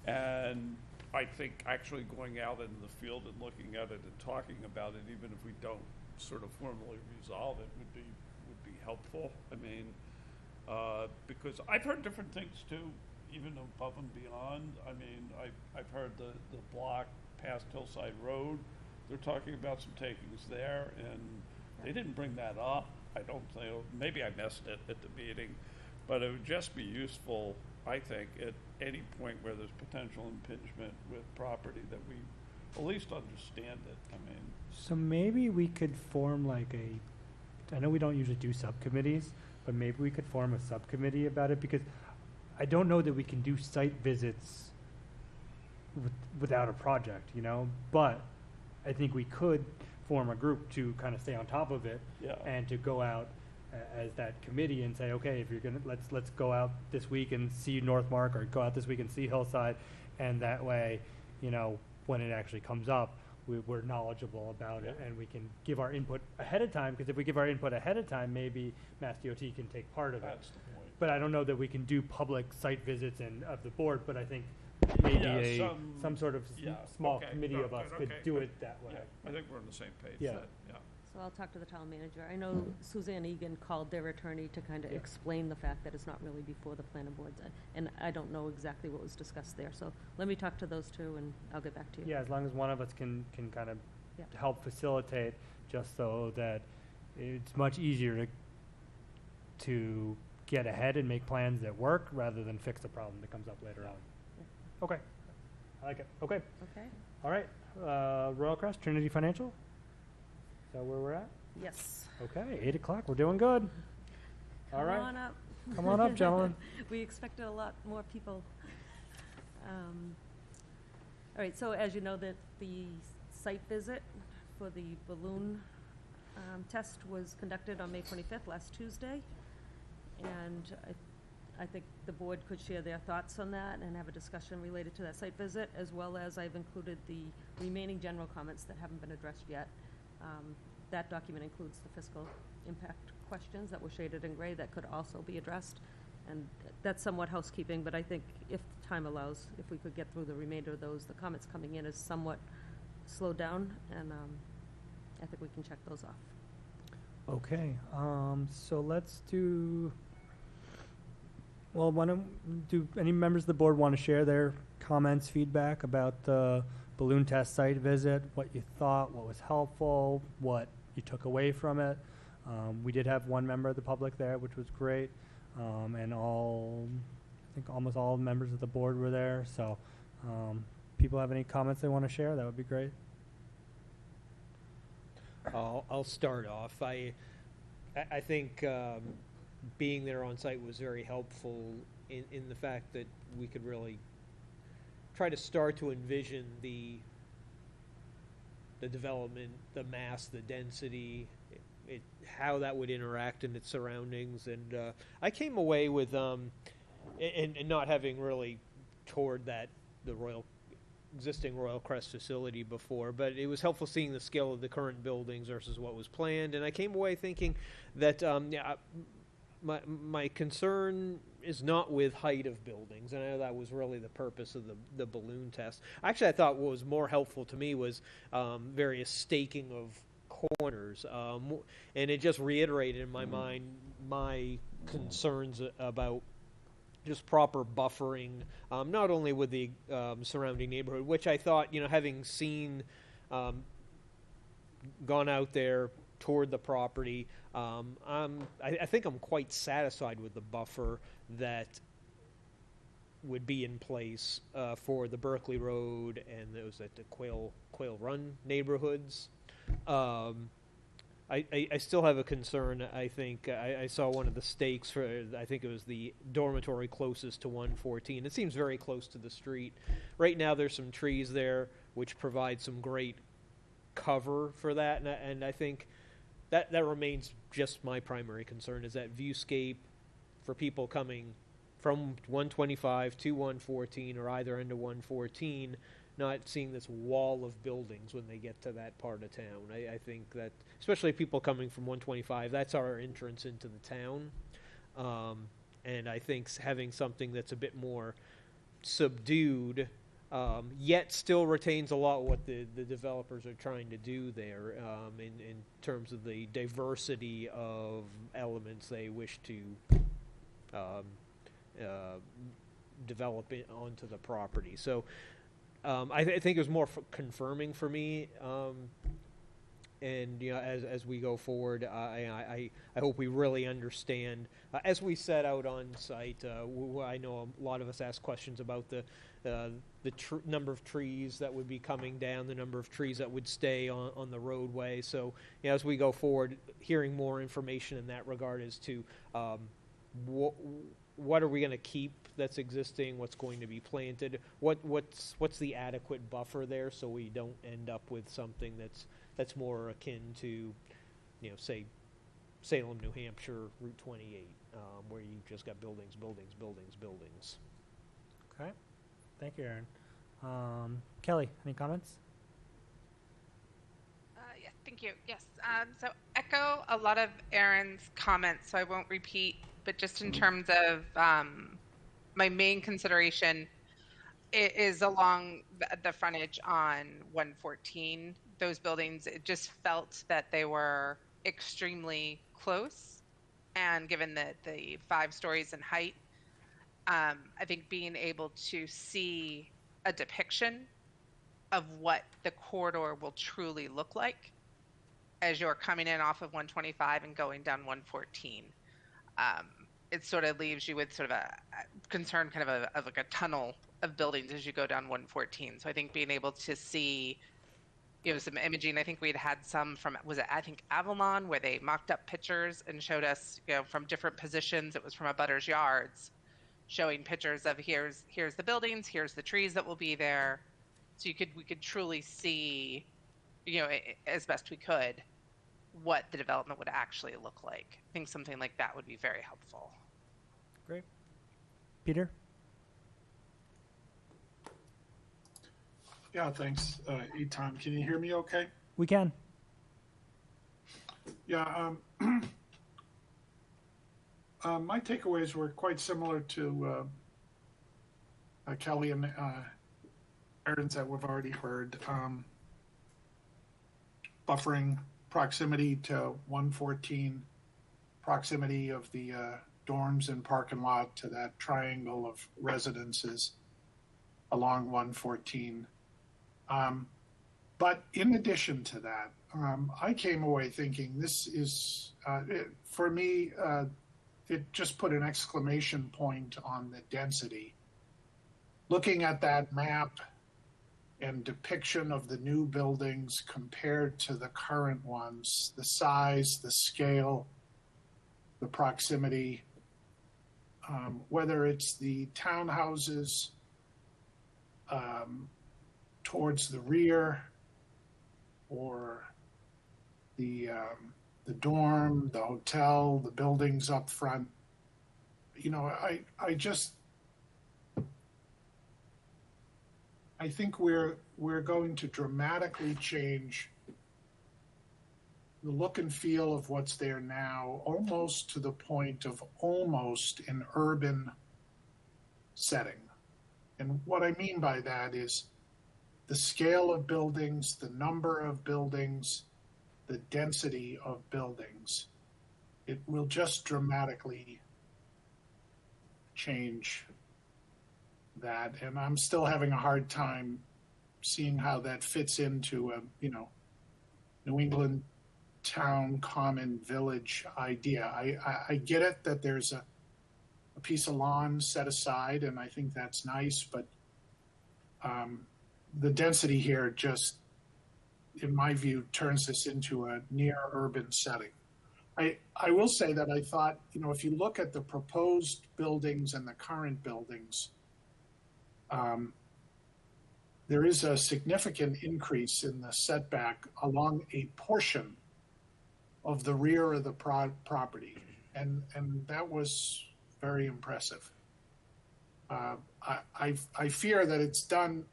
and I think actually going out into the field and looking at it and talking about it, even if we don't sort of formally resolve it, would be helpful. I mean, because I've heard different things too, even above and beyond. I mean, I've heard the block past Hillside Road, they're talking about some takings there, and they didn't bring that up. I don't think, maybe I missed it at the meeting, but it would just be useful, I think, at any point where there's potential impingement with property that we at least understand it. I mean, So maybe we could form like I know we don't usually do subcommittees, but maybe we could form a subcommittee about it, because I don't know that we can do site visits without a project, but I think we could form a group to kind of stay on top of it yeah. and to go out as that committee and say, okay, if you're gonna, let's go out this week and see Northmark, or go out this week and see Hillside, and that way, when it actually comes up, we're knowledgeable about it, and we can give our input ahead of time, because if we give our input ahead of time, maybe Mass DOT can take part of it. That's the point. But I don't know that we can do public site visits of the board, but I think maybe some sort of small okay, committee of us could okay, do good. it that way. Yeah, I think we're on the same page. Yeah. Yeah. So I'll talk to the town manager. I know Suzanne Egan called their attorney to kind of explain the fact that it's not really before the planning boards, and I don't know exactly what was discussed there. So let me talk to those two, and I'll get back to you. Yeah, as long as one of us can kind of help facilitate, just so that it's much easier to get ahead and make plans that work, rather than fix a problem that comes up later on. Yeah. Okay, I like it. Okay, Okay? all right. Royal Crest, Trinity Financial. Is that where we're at? Yes. Okay, 8 o'clock. We're doing good. All right. Come on up. Come on up, gentlemen. We expected a lot more people. All right, so as you know, that the site visit for the balloon test was conducted on May 25th, last Tuesday. And I think the board could share their thoughts on that and have a discussion related to that site visit, as well as I've included the remaining general comments that haven't been addressed yet. That document includes the fiscal impact questions that were shaded in gray that could also be addressed. And that's somewhat housekeeping, but I think if time allows, if we could get through the remainder of those, the comments coming in is somewhat slowed down, and I think we can check those off. Okay, so let's do, well, do any members of the board want to share their comments, feedback about the balloon test site visit, what you thought, what was helpful, what you took away from it? We did have one member of the public there, which was great, and I think almost all members of the board were there, so people have any comments they want to share, that would be great. I'll start off. I think being there on site was very helpful in the fact that we could really try to start to envision the development, the mass, the density, how that would interact in its surroundings. And I came away with, and not having really toured the existing Royal Crest facility before, but it was helpful seeing the scale of the current buildings versus what was planned. And I came away thinking that my concern is not with height of buildings, and I know that was really the purpose of the balloon test. Actually, I thought what was more helpful to me was various staking of corners, and it just reiterated in my mind my concerns about just proper buffering, not only with the surrounding neighborhood, which I thought, having seen, gone out there, toured the property, I think I'm quite satisfied with the buffer that would be in place for the Berkeley Road and those at the Quail Run neighborhoods. I still have a concern. I think I saw one of the stakes for, I think it was the dormitory closest to 114. It seems very close to the street. Right now there's some trees there which provide some great cover for that, and I think that remains just my primary concern, is that viewscape for people coming from 125 to 114 or either into 114, not seeing this wall of buildings when they get to that part of town. I think that, especially people coming from 125, that's our entrance into the town. And I think having something that's a bit more subdued, yet still retains a lot what the developers are trying to do there in terms of the diversity of elements they wish to develop it onto the property. So I think it was more confirming for me. And as we go forward, I hope we really understand. As we set out on site, I know a lot of us ask questions about the number of trees that would be coming down, the number of trees that would stay on the roadway. So as we go forward, hearing more information in that regard as to what are we going to keep that's existing, what's going to be planted, what's the adequate buffer there, so we don't end up with something that's more akin to, say, Salem, New Hampshire, Route 28, where you've just got buildings. Okay. Thank you, Aaron. Kelly, any comments? Yes, thank you. Yes. So echo a lot of Aaron's comments, so I won't repeat, but just in terms of my main consideration is along the frontage on 114. Those buildings, it just felt that they were extremely close, and given the 5 stories in height, I think being able to see a depiction of what the corridor will truly look like as you're coming in off of 125 and going down 114, it sort of leaves you with sort of a concern, kind of like a tunnel of buildings as you go down 114. So I think being able to see some imaging. I think we'd had some from, I think Avalon, where they mocked up pictures and showed us, from different positions. It was from a butter's yards, showing pictures of here's the buildings, here's the trees that will be there. So we could truly see, as best we could, what the development would actually look like. I think something like that would be very helpful. Great. Peter? Yeah, thanks, Tom. Can you hear me okay? We can. Yeah, my takeaways were quite similar to Kelly and Aaron's that we've already heard. Buffering, proximity to 114, proximity of the dorms and parking lot to that triangle of residences along 114. But in addition to that, I came away thinking this is, for me, it just put an exclamation point on the density. Looking at that map and depiction of the new buildings compared to the current ones, the size, the scale, the proximity, whether it's the townhouses towards the rear, or the dorm, the hotel, the buildings up front. I think we're going to dramatically change the look and feel of what's there now, almost to the point of almost an urban setting. And what I mean by that is the scale of buildings, the number of buildings, the density of buildings. It will just dramatically change that. And I'm still having a hard time seeing how that fits into a, New England town, common, village idea. I get it that there's a piece of lawn set aside, and I think that's nice, but the density here just, in my view, turns this into a near urban setting. I will say that I thought, if you look at the proposed buildings and the current buildings, there is a significant increase in the setback along a portion of the rear of the property. And that was very impressive. I fear that it's done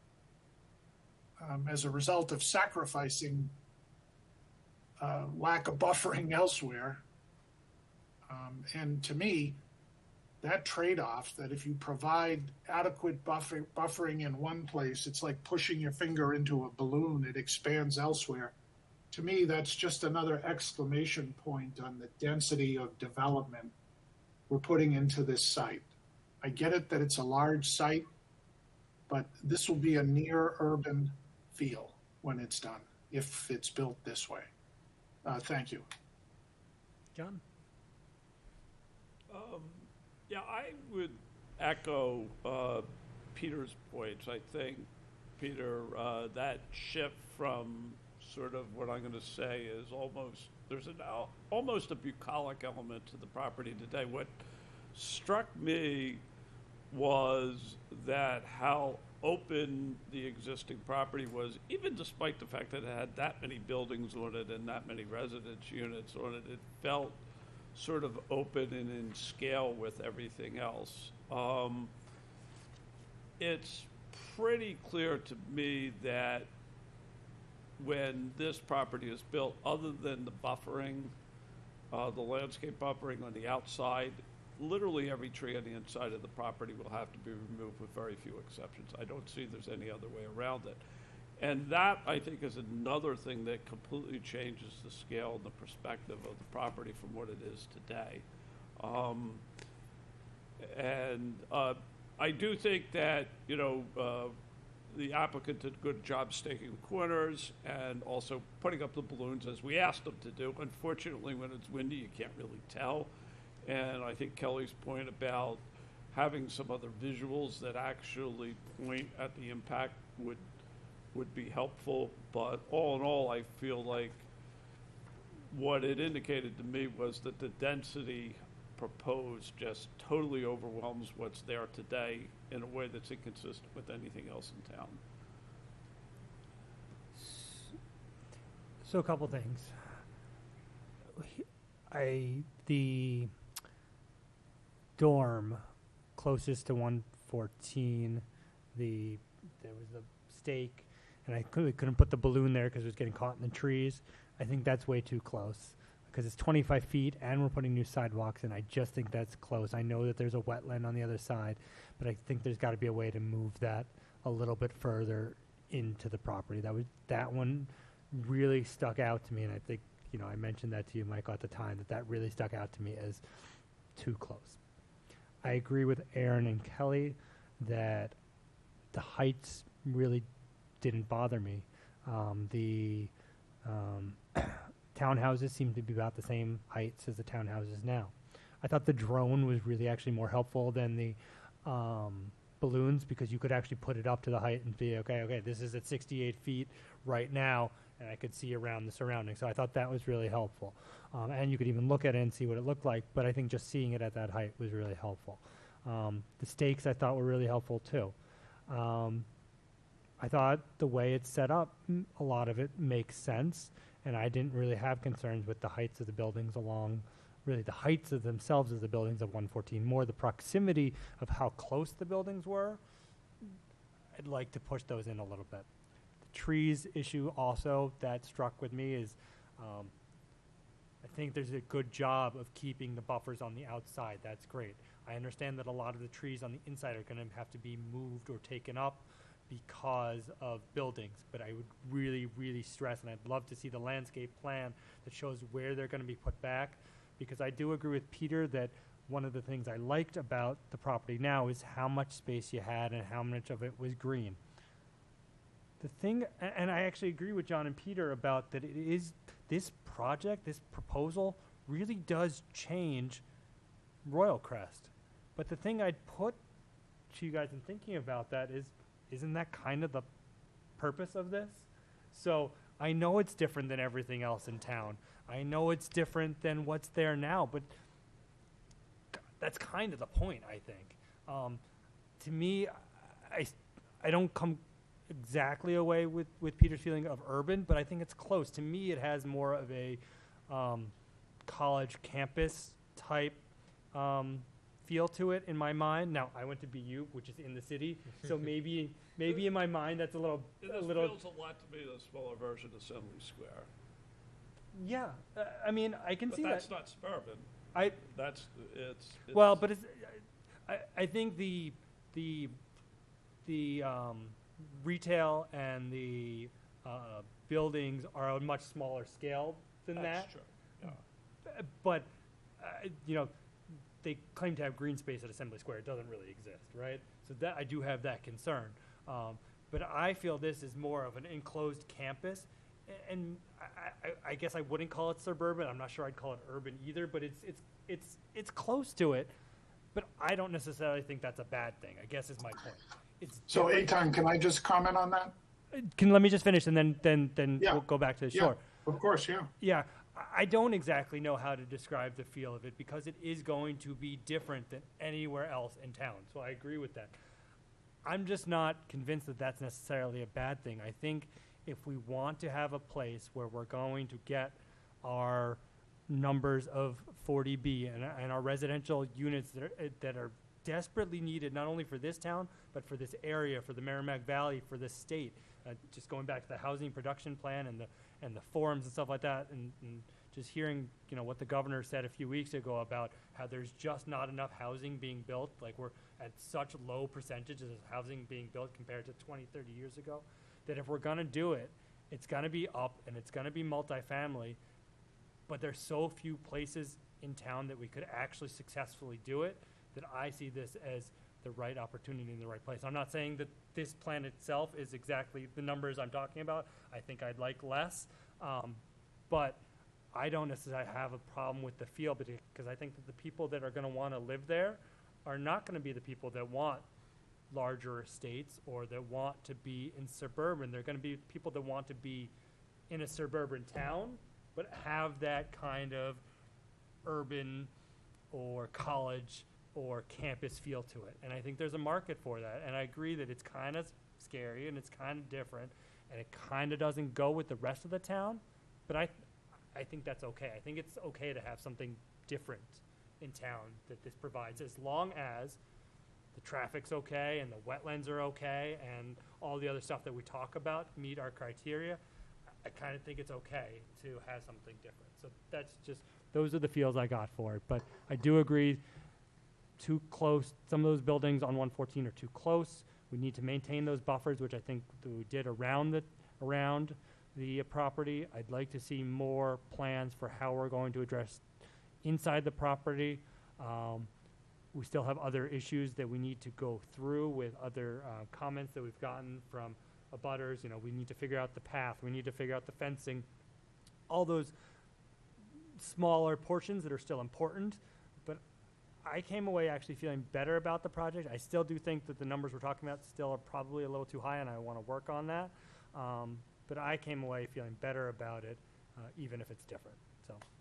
as a result of sacrificing lack of buffering elsewhere. And to me, that trade-off, that if you provide adequate buffering in one place, it's like pushing your finger into a balloon, it expands elsewhere. To me, that's just another exclamation point on the density of development we're putting into this site. I get it that it's a large site, but this will be a near urban feel when it's done, if it's built this way. Thank you. John? Yeah, I would echo Peter's points. I think, Peter, that shift from sort of what I'm going to say is there's almost a bucolic element to the property today. What struck me was that how open the existing property was, even despite the fact that it had that many buildings on it and that many residence units on it. It felt sort of open and in scale with everything else. It's pretty clear to me that when this property is built, other than the buffering, the landscape buffering on the outside, literally every tree on the inside of the property will have to be removed with very few exceptions. I don't see there's any other way around it. And that, I think, is another thing that completely changes the scale and the perspective of the property from what it is today. I do think that, the applicant did a good job staking the corners and also putting up the balloons as we asked them to do. Unfortunately, when it's windy, you can't really tell. And I think Kelly's point about having some other visuals that actually point at the impact would be helpful. But all in all, I feel like what it indicated to me was that the density proposed just totally overwhelms what's there today in a way that's inconsistent with anything else in town. So a couple things. The dorm closest to 114, there was the stake, and I couldn't put the balloon there because it was getting caught in the trees. I think that's way too close because it's 25 feet and we're putting new sidewalks, and I just think that's close. I know that there's a wetland on the other side, but I think there's got to be a way to move that a little bit further into the property. That one really stuck out to me, and I think, I mentioned that to you, Michael, at the time, that really stuck out to me as too close. I agree with Aaron and Kelly that the heights really didn't bother me. The townhouses seem to be about the same heights as the townhouses now. I thought the drone was really actually more helpful than the balloons, because you could actually put it up to the height and be, okay, this is at 68 feet right now, and I could see around the surroundings. So I thought that was really helpful. And you could even look at it and see what it looked like, but I think just seeing it at that height was really helpful. The stakes I thought were really helpful too. I thought the way it's set up, a lot of it makes sense, and I didn't really have concerns with the heights of the buildings really the heights of themselves of the buildings of 114, more the proximity of how close the buildings were. I'd like to push those in a little bit. The trees issue also that struck with me is I think there's a good job of keeping the buffers on the outside. That's great. I understand that a lot of the trees on the inside are going to have to be moved or taken up because of buildings, but I would really, really stress, and I'd love to see the landscape plan that shows where they're going to be put back, because I do agree with Peter that one of the things I liked about the property now is how much space you had and how much of it was green. The thing, and I actually agree with John and Peter about that, it is this project, this proposal really does change Royal Crest. But the thing I'd put to you guys in thinking about that is, isn't that kind of the purpose of this? So I know it's different than everything else in town. I know it's different than what's there now, but that's kind of the point, I think. To me, I don't come exactly away with Peter's feeling of urban, but I think it's close. To me, it has more of a college campus type feel to it in my mind. Now, I went to BU, which is in the city, so maybe in my mind that's a little. It feels a lot to me the smaller version of Assembly Square. Yeah, I mean, I can But see that's that. not suburban. It's Well, but I think the retail and the buildings are on a much smaller scale than that's that. true. Yeah. But they claim to have green space at Assembly Square. It doesn't really exist, right? So that I do have that concern. But I feel this is more of an enclosed campus, and I guess I wouldn't call it suburban. I'm not sure I'd call it urban either, but it's close to it. But I don't necessarily think that's a bad thing, I guess is my point. So, Eitan, can I just comment on that? Let me just finish, and then Yeah. we'll go back to the Yeah, shore. of course, yeah. Yeah, I don't exactly know how to describe the feel of it because it is going to be different than anywhere else in town. So I agree with that. I'm just not convinced that that's necessarily a bad thing. I think if we want to have a place where we're going to get our numbers of 40B and our residential units that are desperately needed, not only for this town, but for this area, for the Merrimack Valley, for this state. Just going back to the housing production plan and the forums and stuff like that, and just hearing, what the governor said a few weeks ago about how there's just not enough housing being built. Like, we're at such low percentages of housing being built compared to 20, 30 years ago, that if we're going to do it, it's going to be up and it's going to be multifamily. But there's so few places in town that we could actually successfully do it that I see this as the right opportunity in the right place. I'm not saying that this plan itself is exactly the numbers I'm talking about. I think I'd like less, but I don't necessarily have a problem with the feel, because I think that the people that are going to want to live there are not going to be the people that want larger estates or that want to be in suburban. They're going to be people that want to be in a suburban town, but have that kind of urban or college or campus feel to it. And I think there's a market for that. And I agree that it's kind of scary and it's kind of different and it kind of doesn't go with the rest of the town. But I think that's okay. I think it's okay to have something different in town that this provides, as long as the traffic's okay and the wetlands are okay and all the other stuff that we talk about meet our criteria. I kind of think it's okay to have something different. So those are the feels I got for it. But I do agree, too close. Some of those buildings on 114 are too close. We need to maintain those buffers, which I think that we did around the property. I'd like to see more plans for how we're going to address inside the property. We still have other issues that we need to go through with other comments that we've gotten from abutters. We need to figure out the path. We need to figure out the fencing. All those smaller portions that are still important. But I came away actually feeling better about the project. I still do think that the numbers we're talking about still are probably a little too high, and I want to work on that. But I came away feeling better about it, even if it's different.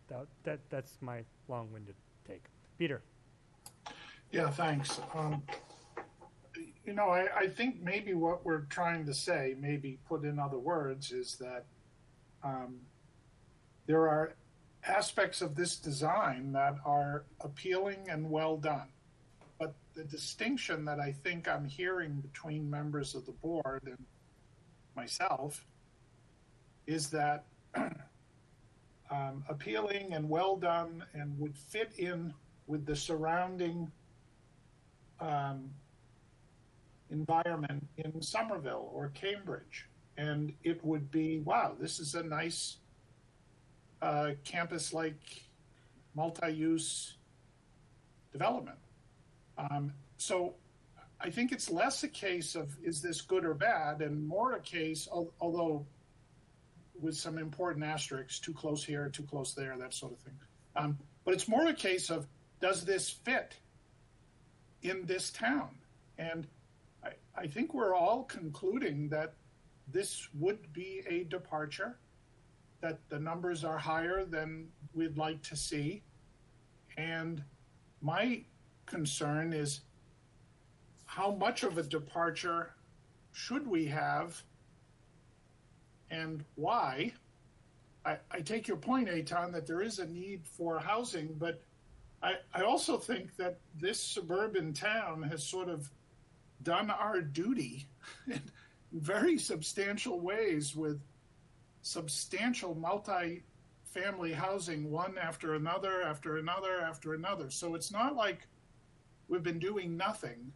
So that's my long-winded take. Peter. Yeah, thanks. I think maybe what we're trying to say, maybe put in other words, is that there are aspects of this design that are appealing and well done. But the distinction that I think I'm hearing between members of the board and myself is that appealing and well done and would fit in with the surrounding environment in Somerville or Cambridge. And it would be, wow, this is a nice campus-like multi-use development. So I think it's less a case of, is this good or bad, and more a case, although with some important asterisks, too close here, too close there, that sort of thing. But it's more a case of, does this fit in this town? And I think we're all concluding that this would be a departure, that the numbers are higher than we'd like to see. And my concern is, how much of a departure should we have and why? I take your point, Eitan, that there is a need for housing, but I also think that this suburban town has sort of done our duty in very substantial ways with substantial multi-family housing, one after another, after another, after another. So it's not like we've been doing nothing.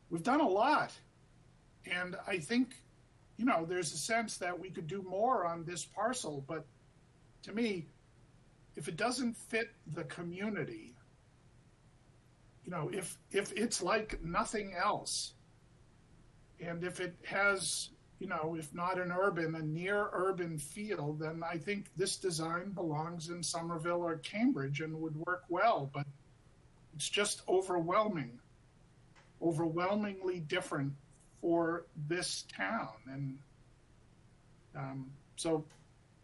We've done a lot. And I think, there's a sense that we could do more on this parcel. But to me, if it doesn't fit the community, if it's like nothing else, and if it has, if not an urban, a near urban feel, then I think this design belongs in Somerville or Cambridge and would work well. But it's just overwhelmingly different for this town. And so,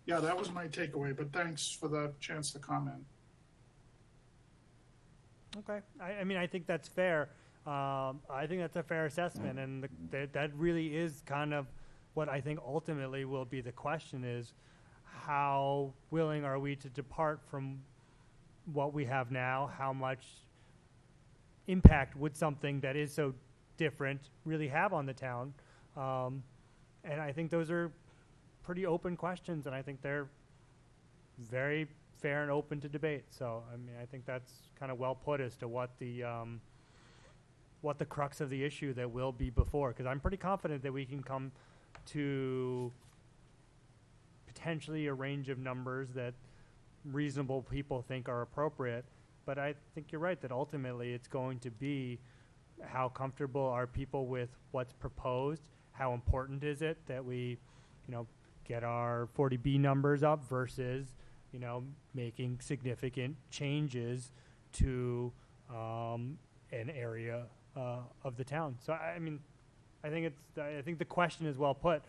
yeah, that was my takeaway. But thanks for the chance to comment. Okay. I mean, I think that's fair. I think that's a fair assessment, and that really is kind of what I think ultimately will be the question is, how willing are we to depart from what we have now? How much impact would something that is so different really have on the town? And I think those are pretty open questions, and I think they're very fair and open to debate. So, I mean, I think that's kind of well put as to what the crux of the issue that will be before, because I'm pretty confident that we can come to potentially a range of numbers that reasonable people think are appropriate. But I think you're right that ultimately it's going to be how comfortable are people with what's proposed, how important is it that we, get our 40B numbers up versus, making significant changes to an area of the town. So I mean, I think the question is well put.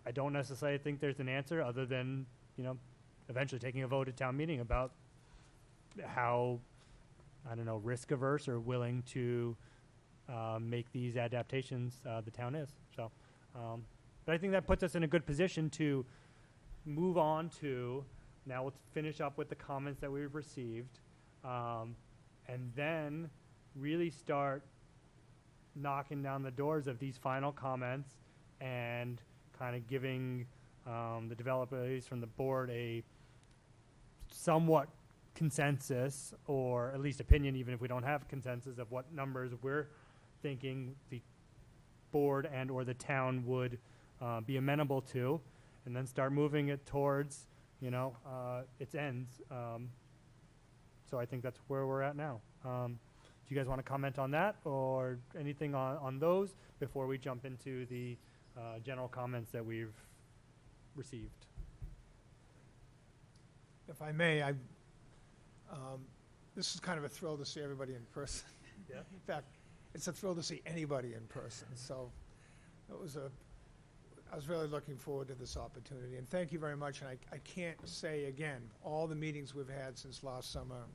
I don't necessarily think there's an answer other than, eventually taking a vote at town meeting about how, risk averse or willing to make these adaptations the town is. So, but I think that puts us in a good position to move on to, now let's finish up with the comments that we've received, and then really start knocking down the doors of these final comments and kind of giving the developers from the board a somewhat consensus, or at least opinion, even if we don't have consensus, of what numbers we're thinking the board and or the town would be amenable to, and then start moving it towards, its ends. So I think that's where we're at now. Do you guys want to comment on that or anything on those before we jump into the general comments that we've received? If I may, this is kind of a thrill to see everybody in person. Yeah. In fact, it's a thrill to see anybody in person. So I was really looking forward to this opportunity. And thank you very much. And I can't say again, all the meetings we've had since last summer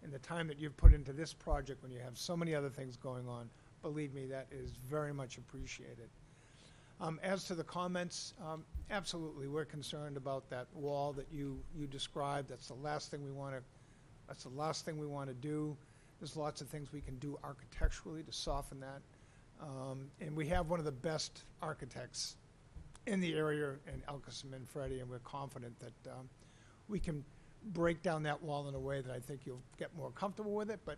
and the time that you've put into this project when you have so many other things going on, believe me, that is very much appreciated. As to the comments, absolutely, we're concerned about that wall that you described. That's the last thing we want to do. There's lots of things we can do architecturally to soften that. And we have one of the best architects in the area in Elkison and Freddie, and we're confident that we can break down that wall in a way that I think you'll get more comfortable with it. But,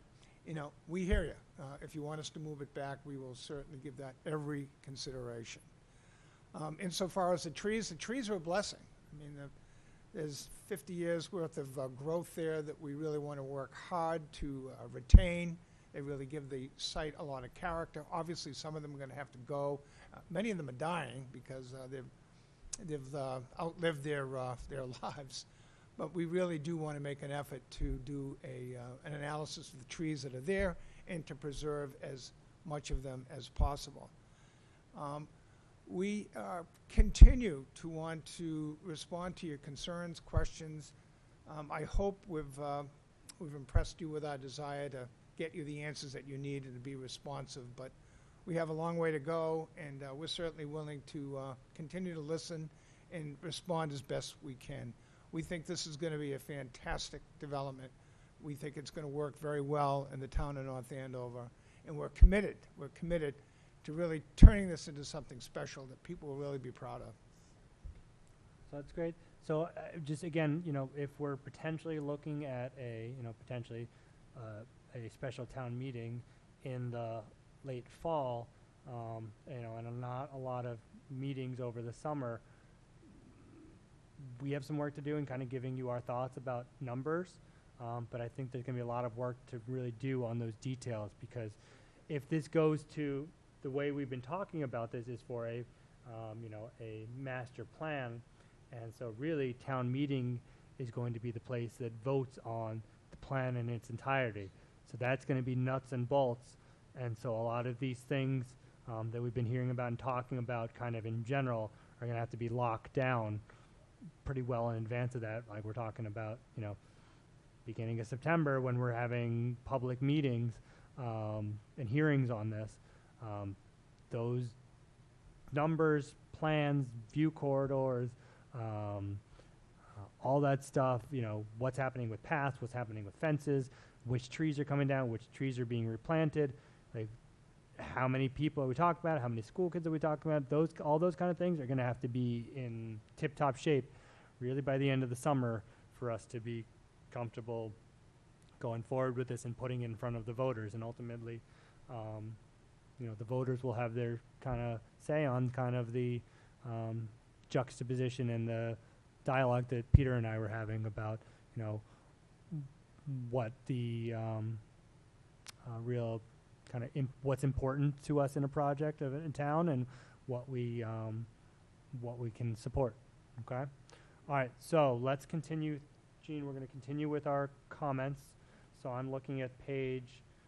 we hear you. If you want us to move it back, we will certainly give that every consideration. Insofar as the trees are a blessing. I mean, there's 50 years worth of growth there that we really want to work hard to retain. They really give the site a lot of character. Obviously, some of them are going to have to go. Many of them are dying because they've outlived their lives. But we really do want to make an effort to do an analysis of the trees that are there and to preserve as much of them as possible. We continue to want to respond to your concerns, questions. I hope we've impressed you with our desire to get you the answers that you need and to be responsive. But we have a long way to go, and we're certainly willing to continue to listen and respond as best we can. We think this is going to be a fantastic development. We think it's going to work very well in the town of North Andover, and we're committed to really turning this into something special that people will really be proud of. So that's great. So just again, if we're potentially looking at a special town meeting in the late fall, and not a lot of meetings over the summer, we have some work to do in kind of giving you our thoughts about numbers. but I think there's going to be a lot of work to really do on those details, because if this goes to the way we've been talking about this is for a, a master plan, and so really town meeting is going to be the place that votes on the plan in its entirety. So that's going to be nuts and bolts, and so a lot of these things that we've been hearing about and talking about kind of in general are going to have to be locked down pretty well in advance of that. Like we're talking about, beginning of September when we're having public meetings and hearings on this. Those numbers, plans, view corridors, all that stuff, what's happening with paths, what's happening with fences, which trees are coming down, which trees are being replanted, like how many people are we talking about, how many school kids are we talking about, all those kind of things are going to have to be in tip-top shape really by the end of the summer for us to be comfortable going forward with this and putting it in front of the voters. And ultimately, the voters will have their kind of say on kind of the juxtaposition and the dialogue that Peter and I were having about, what the real kind of what's important to us in a project in town and what we can support. Okay. All right. So let's continue. Gene, we're going to continue with our comments. So I'm looking at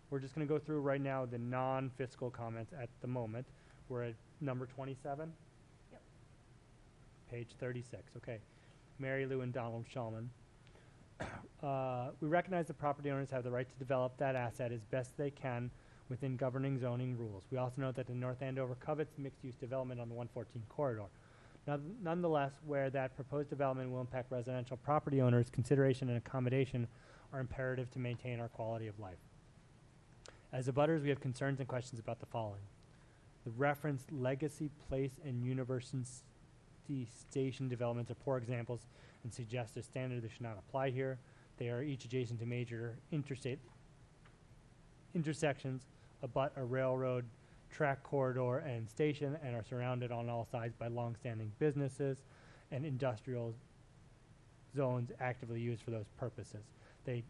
we're just going to go through right now the non-fiscal comments at the moment. We're at number 27. Yep. Page 36. Okay. Mary Lou and Donald Shulman. We recognize that property owners have the right to develop that asset as best they can within governing zoning rules. We also note that the North Andover covets mixed-use development on the 114 corridor. Nonetheless, where that proposed development will impact residential property owners, consideration and accommodation are imperative to maintain our quality of life. As abutters, we have concerns and questions about the following. The referenced Legacy Place and University Station developments are poor examples and suggest a standard that should not apply here. They are each adjacent to major interstate intersections, abut a railroad track corridor and station, and are surrounded on all sides by long-standing businesses and industrial zones actively used for those purposes. They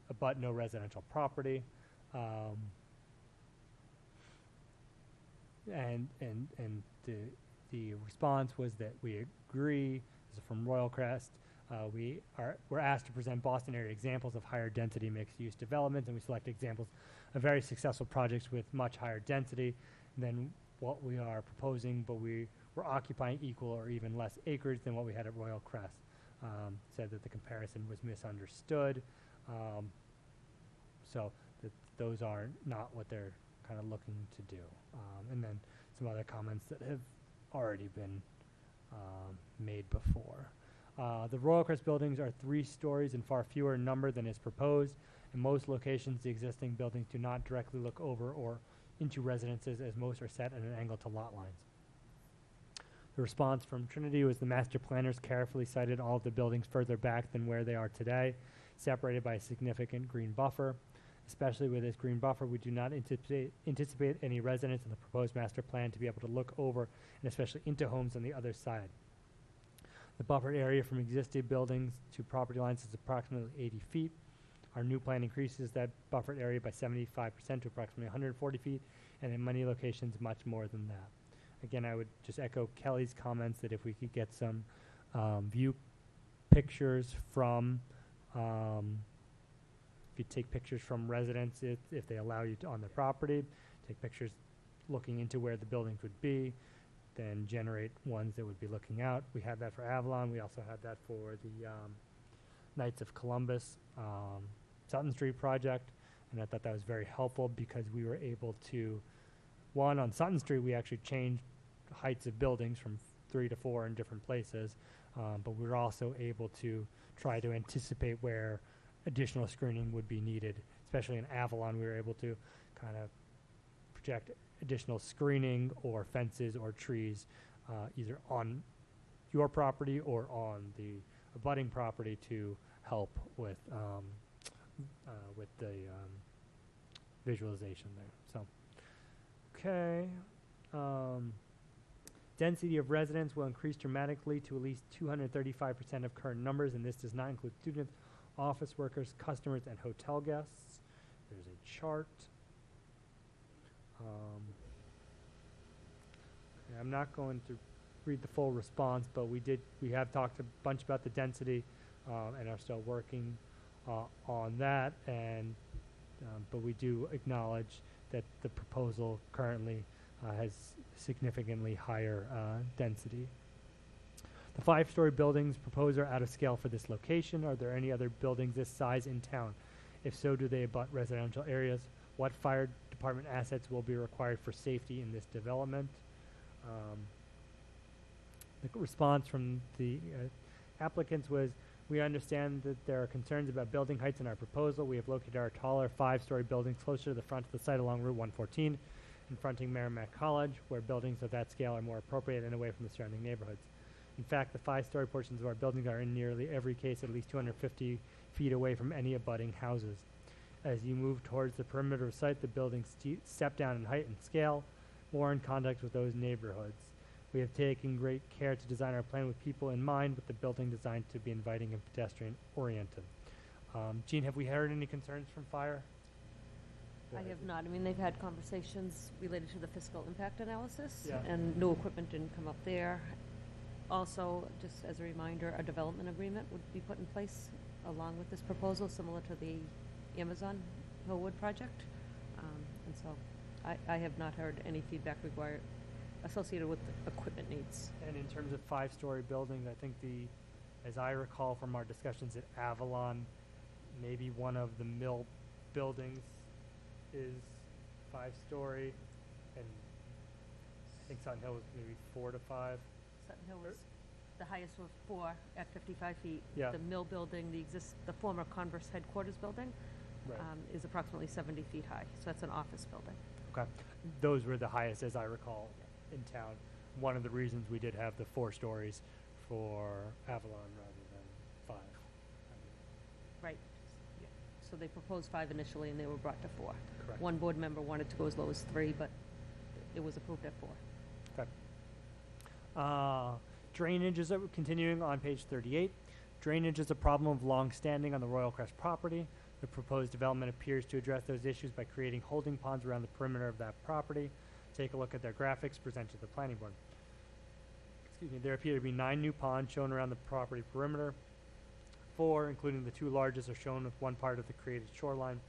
abut no residential property, and the response was that we agree. This is from Royal Crest. We're asked to present Boston area examples of higher density mixed-use developments, and we select examples of very successful projects with much higher density than what we are proposing, but we're occupying equal or even less acreage than what we had at Royal Crest. Said that the comparison was misunderstood, so that those are not what they're kind of looking to do. And then some other comments that have already been made before. The Royal Crest buildings are 3 stories and far fewer in number than is proposed. In most locations, the existing buildings do not directly look over or into residences, as most are set at an angle to lot lines. The response from Trinity was the master planners carefully cited all of the buildings further back than where they are today, separated by a significant green buffer. Especially with this green buffer, we do not anticipate any residents in the proposed master plan to be able to look over and especially into homes on the other side. The buffered area from existing buildings to property lines is approximately 80 feet. Our new plan increases that buffered area by 75% to approximately 140 feet, and in many locations much more than that. Again, I would just echo Kelly's comments that if we could get some view pictures from, if you take pictures from residents, if they allow you to on their property, take pictures looking into where the buildings would be, then generate ones that would be looking out. We had that for Avalon. We also had that for the Knights of Columbus Sutton Street project, and I thought that was very helpful because we were able to, on Sutton Street, we actually changed heights of buildings from 3 to 4 in different places, but we were also able to try to anticipate where additional screening would be needed. Especially in Avalon, we were able to kind of project additional screening or fences or trees either on your property or on the abutting property to help with the visualization there. So, okay. Density of residents will increase dramatically to at least 235% of current numbers, and this does not include students. office workers, customers, and hotel guests. There's a chart. I'm not going to read the full response, but we have talked a bunch about the density and are still working on that. And but we do acknowledge that the proposal currently has significantly higher density. The 5-story buildings proposed are out of scale for this location. Are there any other buildings this size in town? If so, do they abut residential areas? What fire department assets will be required for safety in this development? The response from the applicants was, we understand that there are concerns about building heights in our proposal. We have located our taller 5-story buildings closer to the front of the site along Route 114 and fronting Merrimack College, where buildings of that scale are more appropriate and away from the surrounding neighborhoods. In fact, the 5-story portions of our buildings are in nearly every case at least 250 feet away from any abutting houses. As you move towards the perimeter of the site, the buildings step down in height and scale, more in contact with those neighborhoods. We have taken great care to design our plan with people in mind, with the building designed to be inviting and pedestrian-oriented. Jean, have we heard any concerns from fire? I have not. I mean, they've had conversations related to the fiscal impact analysis, Yeah. and no equipment didn't come up there. Also, just as a reminder, a development agreement would be put in place along with this proposal, similar to the Amazon Hillwood project. And so I have not heard any feedback associated with the equipment needs. And in terms of 5-story buildings, I think as I recall from our discussions at Avalon, maybe one of the mill buildings is 5-story, and I think Sutton Hill was maybe 4 to 5. Sutton Hill was the highest was 4 at 55 feet. Yeah. The mill building, the former Converse headquarters building, Right. is approximately 70 feet high. So that's an office building. Okay. Those were the highest, as I recall, in town. One of the reasons we did have the 4 stories for Avalon rather than 5. Right. Yeah. So they proposed 5 initially, and they were brought to 4. Correct. One board member wanted to go as low as 3, but it was approved at 4. Okay. Drainage is continuing on page 38. Drainage is a problem of long-standing on the Royal Crest property. The proposed development appears to address those issues by creating holding ponds around the perimeter of that property. Take a look at their graphics presented to the planning board. Excuse me. There appear to be 9 new ponds shown around the property perimeter. 4, including the 2 largest, are shown with one part of the created shoreline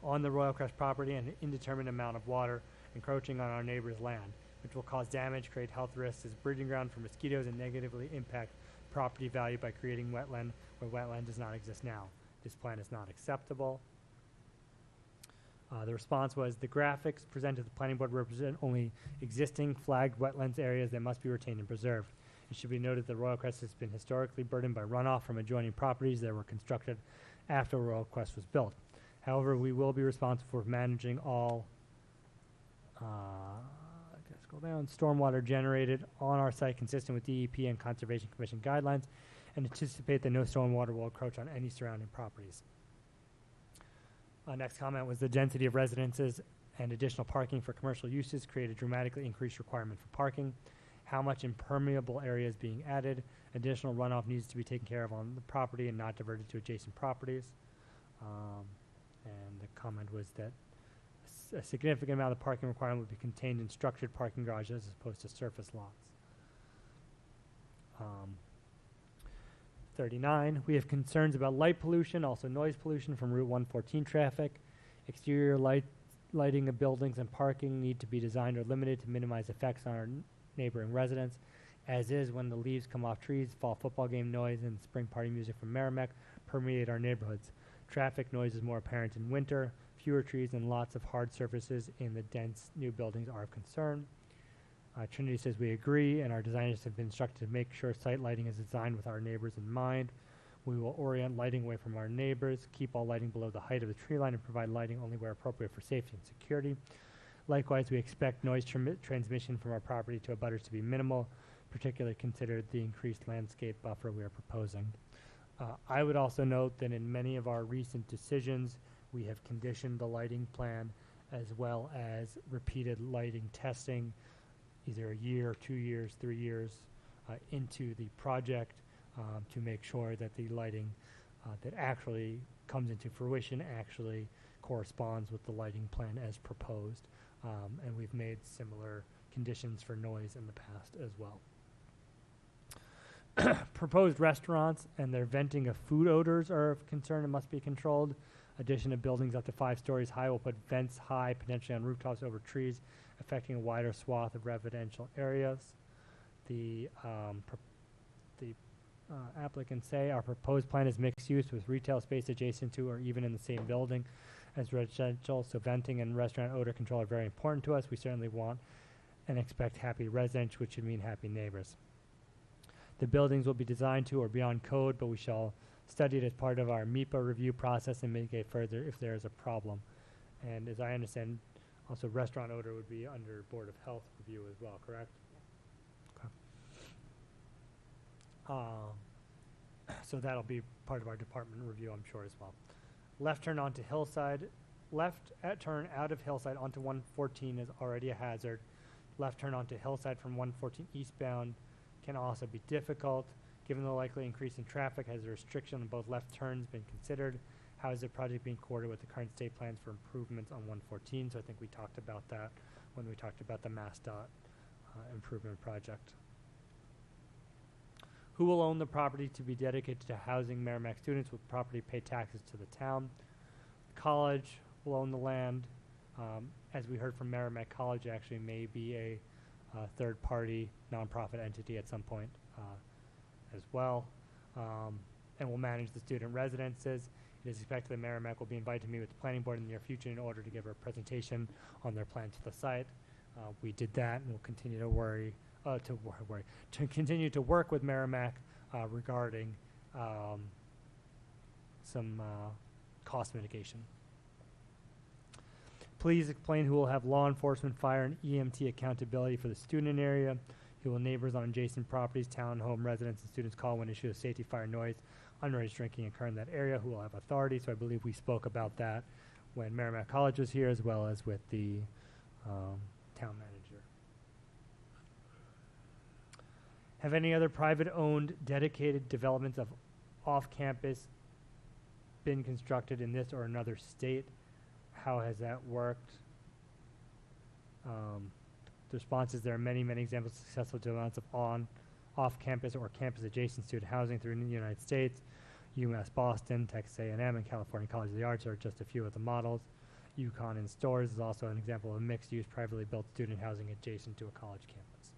on the Royal Crest property, and an indeterminate amount of water encroaching on our neighbor's land, which will cause damage, create health risks as breeding ground for mosquitoes, and negatively impact property value by creating wetland where wetland does not exist now. This plan is not acceptable. The response was, the graphics presented to the planning board represent only existing flagged wetlands areas that must be retained and preserved. It should be noted that Royal Crest has been historically burdened by runoff from adjoining properties that were constructed after Royal Crest was built. However, we will be responsible for managing all stormwater generated on our site consistent with DEP and Conservation Commission guidelines, and anticipate that no stormwater will encroach on any surrounding properties. Next comment was, the density of residences and additional parking for commercial uses create a dramatically increased requirement for parking. How much impermeable area is being added? Additional runoff needs to be taken care of on the property and not diverted to adjacent properties. And the comment was that a significant amount of parking requirement would be contained in structured parking garages as opposed to surface lots. 39, we have concerns about light pollution, also noise pollution from Route 114 traffic. Exterior lighting of buildings and parking need to be designed or limited to minimize effects on our neighboring residents, as is when the leaves come off trees, fall football game noise, and spring party music from Merrimack permeate our neighborhoods. Traffic noise is more apparent in winter. Fewer trees and lots of hard surfaces in the dense new buildings are of concern. Trinity says we agree, and our designers have been instructed to make sure site lighting is designed with our neighbors in mind. We will orient lighting away from our neighbors, keep all lighting below the height of the tree line, and provide lighting only where appropriate for safety and security. Likewise, we expect noise transmission from our property to abutters to be minimal, particularly considered the increased landscape buffer we are proposing. I would also note that in many of our recent decisions, we have conditioned the lighting plan as well as repeated lighting testing, either a year, 2 years, 3 years into the project to make sure that the lighting that actually comes into fruition, actually corresponds with the lighting plan as proposed. And we've made similar conditions for noise in the past as well. Proposed restaurants and their venting of food odors are of concern and must be controlled. Addition of buildings up to 5 stories high will put vents high, potentially on rooftops over trees, affecting a wider swath of residential areas. The applicants say our proposed plan is mixed use with retail space adjacent to or even in the same building as residential, so venting and restaurant odor control are very important to us. We certainly want and expect happy residents, which should mean happy neighbors. The buildings will be designed to or beyond code, but we shall study it as part of our MIPA review process and mitigate further if there is a problem. And as I understand, also restaurant odor would be under Board of Health review as well, correct? Okay. So that'll be part of our department review, I'm sure, as well. Left turn onto Hillside. Turn out of Hillside onto 114 is already a hazard. Left turn onto Hillside from 114 eastbound can also be difficult. Given the likely increase in traffic, has a restriction on both left turns been considered? How is the project being coordinated with the current state plans for improvements on 114? So I think we talked about that when we talked about the MassDOT improvement project. Who will own the property to be dedicated to housing Merrimack students with property pay taxes to the town? The college will own the land. As we heard from Merrimack College, actually may be a third-party nonprofit entity at some point as well, and will manage the student residences. It is expected that Merrimack will be invited to meet with the planning board in the near future in order to give a presentation on their plans for the site. We did that, and we'll continue to continue to work with Merrimack regarding some cost mitigation. Please explain who will have law enforcement, fire, and EMT accountability for the student area. Who will neighbors on adjacent properties, town, home residents, and students call when issues of safety, fire, noise, underage drinking occur in that area? Who will have authority? So I believe we spoke about that when Merrimack College was here, as well as with the town manager. Have any other private-owned, dedicated developments of off-campus been constructed in this or another state? How has that worked? The response is there are many, many examples of successful developments of off-campus or campus-adjacent student housing through the United States. UMass Boston, Texas A&M, and California College of the Arts are just a few of the models. UConn in Stores is also an example of mixed-use, privately built student housing adjacent to a college campus.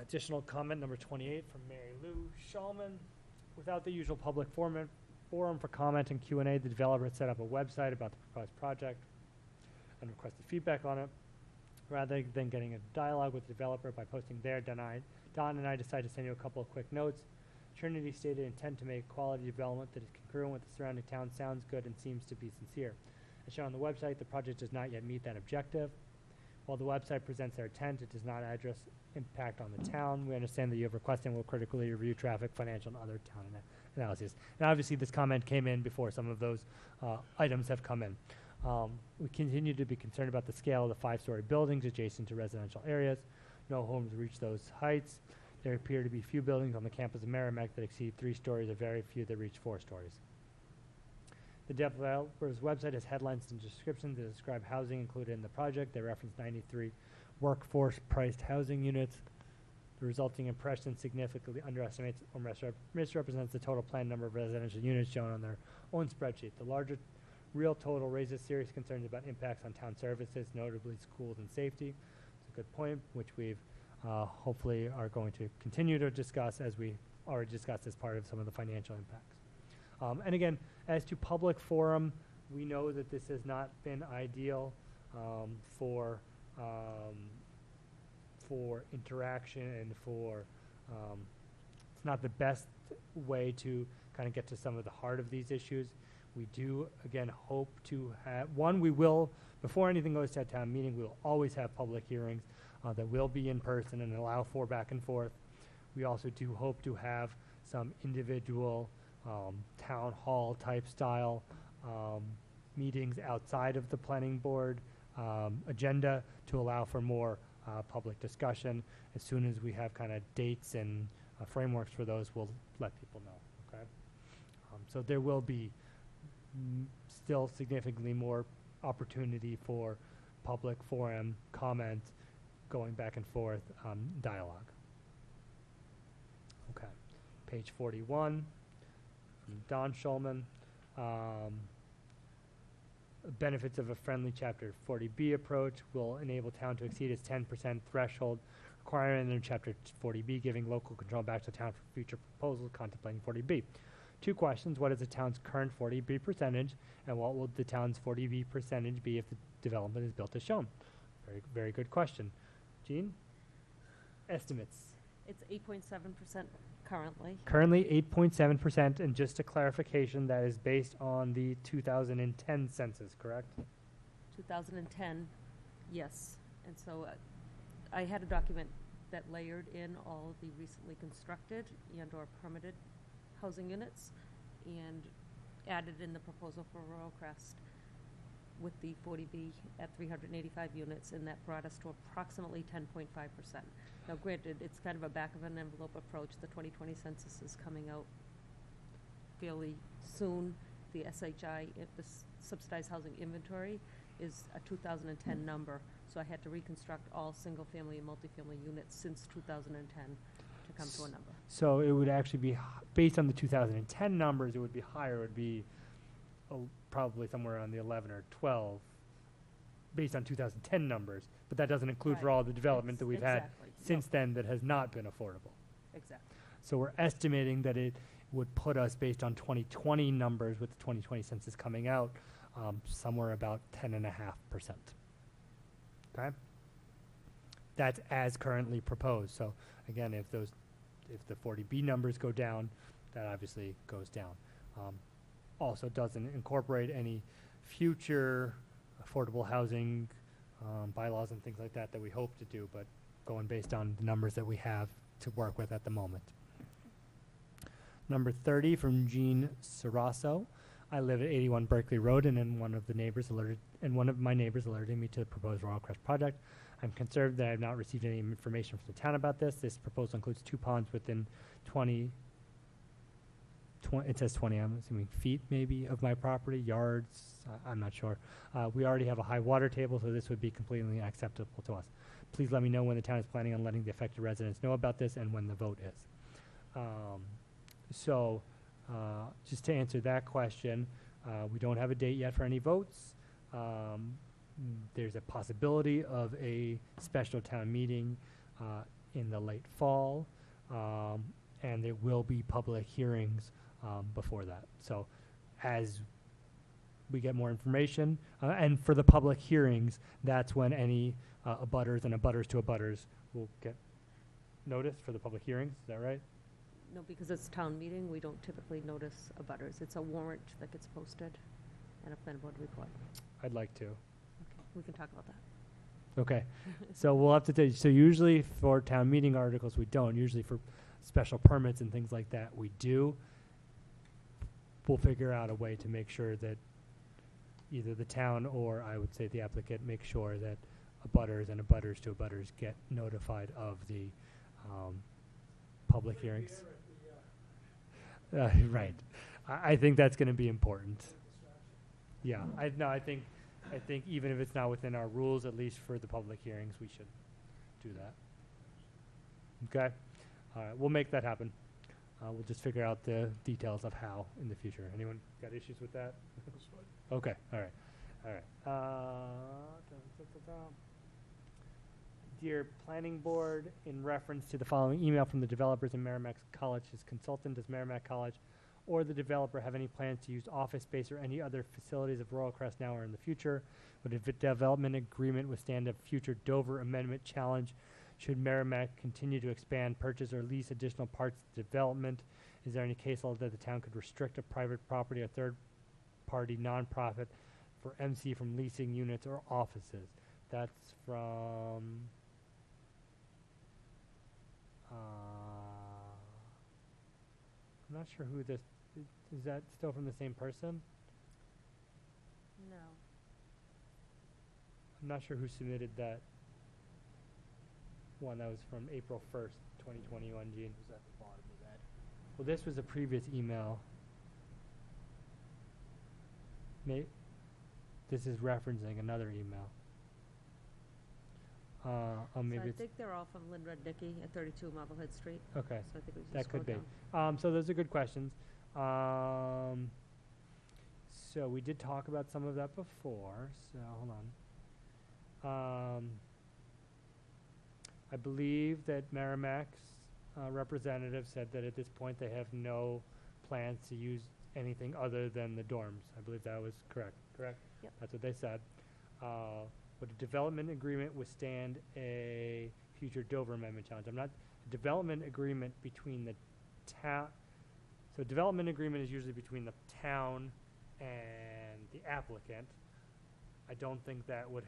Additional comment number 28 from Mary Lou Shulman. Without the usual public forum for comment and Q&A, the developer had set up a website about the proposed project and requested feedback on it. Rather than getting a dialogue with the developer by posting there, Don and I decided to send you a couple of quick notes. Trinity stated intent to make quality development that is congruent with the surrounding town sounds good and seems to be sincere. As shown on the website, the project does not yet meet that objective. While the website presents their intent, it does not address impact on the town. We understand that you have requested and will critically review traffic, financial, and other town analyses. And obviously, this comment came in before some of those items have come in. We continue to be concerned about the scale of the 5-story buildings adjacent to residential areas. No homes reach those heights. There appear to be few buildings on the campus of Merrimack that exceed 3 stories, or very few that reach 4 stories. The developer's website has headlines and descriptions that describe housing included in the project. They reference 93 workforce-priced housing units. The resulting impression significantly underestimates or misrepresents the total planned number of residential units shown on their own spreadsheet. The larger real total raises serious concerns about impacts on town services, notably schools and safety. It's a good point, which we've hopefully are going to continue to discuss, as we already discussed as part of some of the financial impacts. And again, as to public forum, we know that this has not been ideal for interaction and for it's not the best way to kind of get to some of the heart of these issues. We do, again, hope to have, we will, before anything goes to a town meeting, we will always have public hearings that will be in person and allow for back and forth. We also do hope to have some individual town hall type style meetings outside of the planning board agenda to allow for more public discussion. As soon as we have kind of dates and frameworks for those, we'll let people know. Okay. So there will be still significantly more opportunity for public forum, comment, going back and forth, dialogue. Okay. Page 41, from Don Schulman. Benefits of a friendly Chapter 40B approach will enable town to exceed its 10% threshold requirement in Chapter 40B, giving local control back to town for future proposals contemplating 40B. 2 questions. What is the town's current 40B percentage, and what will the town's 40B percentage be if the development is built as shown? Very, very good question. Jean? Estimates. It's 8.7% currently. Currently 8.7%, and just a clarification, that is based on the 2010 census, correct? 2010, yes. And so I had a document that layered in all of the recently constructed and/or permitted housing units and added in the proposal for Royal Crest with the 40B at 385 units, and that brought us to approximately 10.5%. Now, granted, it's kind of a back-of-an-envelope approach. The 2020 census is coming out fairly soon. The SHI, the Subsidized Housing Inventory, is a 2010 number, so I had to reconstruct all single-family and multifamily units since 2010 to come to a number. So it would actually be, based on the 2010 numbers, it would be higher. It would be probably somewhere around the 11 or 12 based on 2010 numbers, but that doesn't include for all the development that we've had since then that has not been affordable. Exactly. So we're estimating that it would put us, based on 2020 numbers with the 2020 census coming out, somewhere about 10.5%. Okay? That's as currently proposed. So again, if the 40B numbers go down, that obviously goes down. Also doesn't incorporate any future affordable housing bylaws and things like that that we hope to do, but going based on the numbers that we have to work with at the moment. Number 30 from Jean Sarasso. I live at 81 Berkeley Road, and one of my neighbors alerted me to the proposed Royal Crest project. I'm concerned that I have not received any information from the town about this. This proposal includes 2 ponds within 20, it says 20, I'm assuming feet maybe, of my property, yards, I'm not sure. We already have a high water table, so this would be completely unacceptable to us. Please let me know when the town is planning on letting the affected residents know about this and when the vote is. Just to answer that question, we don't have a date yet for any votes. There's a possibility of a special town meeting in the late fall, and there will be public hearings before that. So as we get more information, and for the public hearings, that's when any abutters and abutters to abutters will get noticed for the public hearings. Is that right? No, because it's a town meeting, we don't typically notice abutters. It's a warrant that gets posted and a planning board report. I'd like to. Okay, we can talk about that. Okay. So we'll have to tell you. So usually for town meeting articles, we don't. Usually for special permits and things like that, we do. We'll figure out a way to make sure that either the town or I would say the applicant make sure that abutters and abutters to abutters get notified of the public hearings. Right. I think that's going to be important. Yeah. I think even if it's not within our rules, at least for the public hearings, we should do that. Okay. All right. We'll make that happen. We'll just figure out the details of how in the future. Anyone got issues with that? Okay. All right. All right. Dear Planning Board, in reference to the following email from the developers in Merrimack College's consultant, does Merrimack College or the developer have any plans to use office space or any other facilities of Royal Crest now or in the future? Would a development agreement withstand a future Dover Amendment challenge? Should Merrimack continue to expand, purchase, or lease additional parts of the development? Is there any case law that the town could restrict a private property or third-party nonprofit for MC from leasing units or offices? That's from... I'm not sure who this is. That still from the same person? No. I'm not sure who submitted that one. That was from April 1st, 2021, Gene. Was at the bottom of that. Well, this was a previous email. This is referencing another email. Oh, So maybe I it's, think they're all from Lynn Rednicki at 32 Marblehead Street. okay, So I think we just that could be. scroll down. So those are good questions. So we did talk about some of that before, so hold on. I believe that Merrimack's representative said that at this point they have no plans to use anything other than the dorms. I believe that was correct. Correct? Yep. That's what they said. Would a development agreement withstand a future Dover Amendment challenge? A development agreement between the town, so a development agreement is usually between the town and the applicant. I don't think that would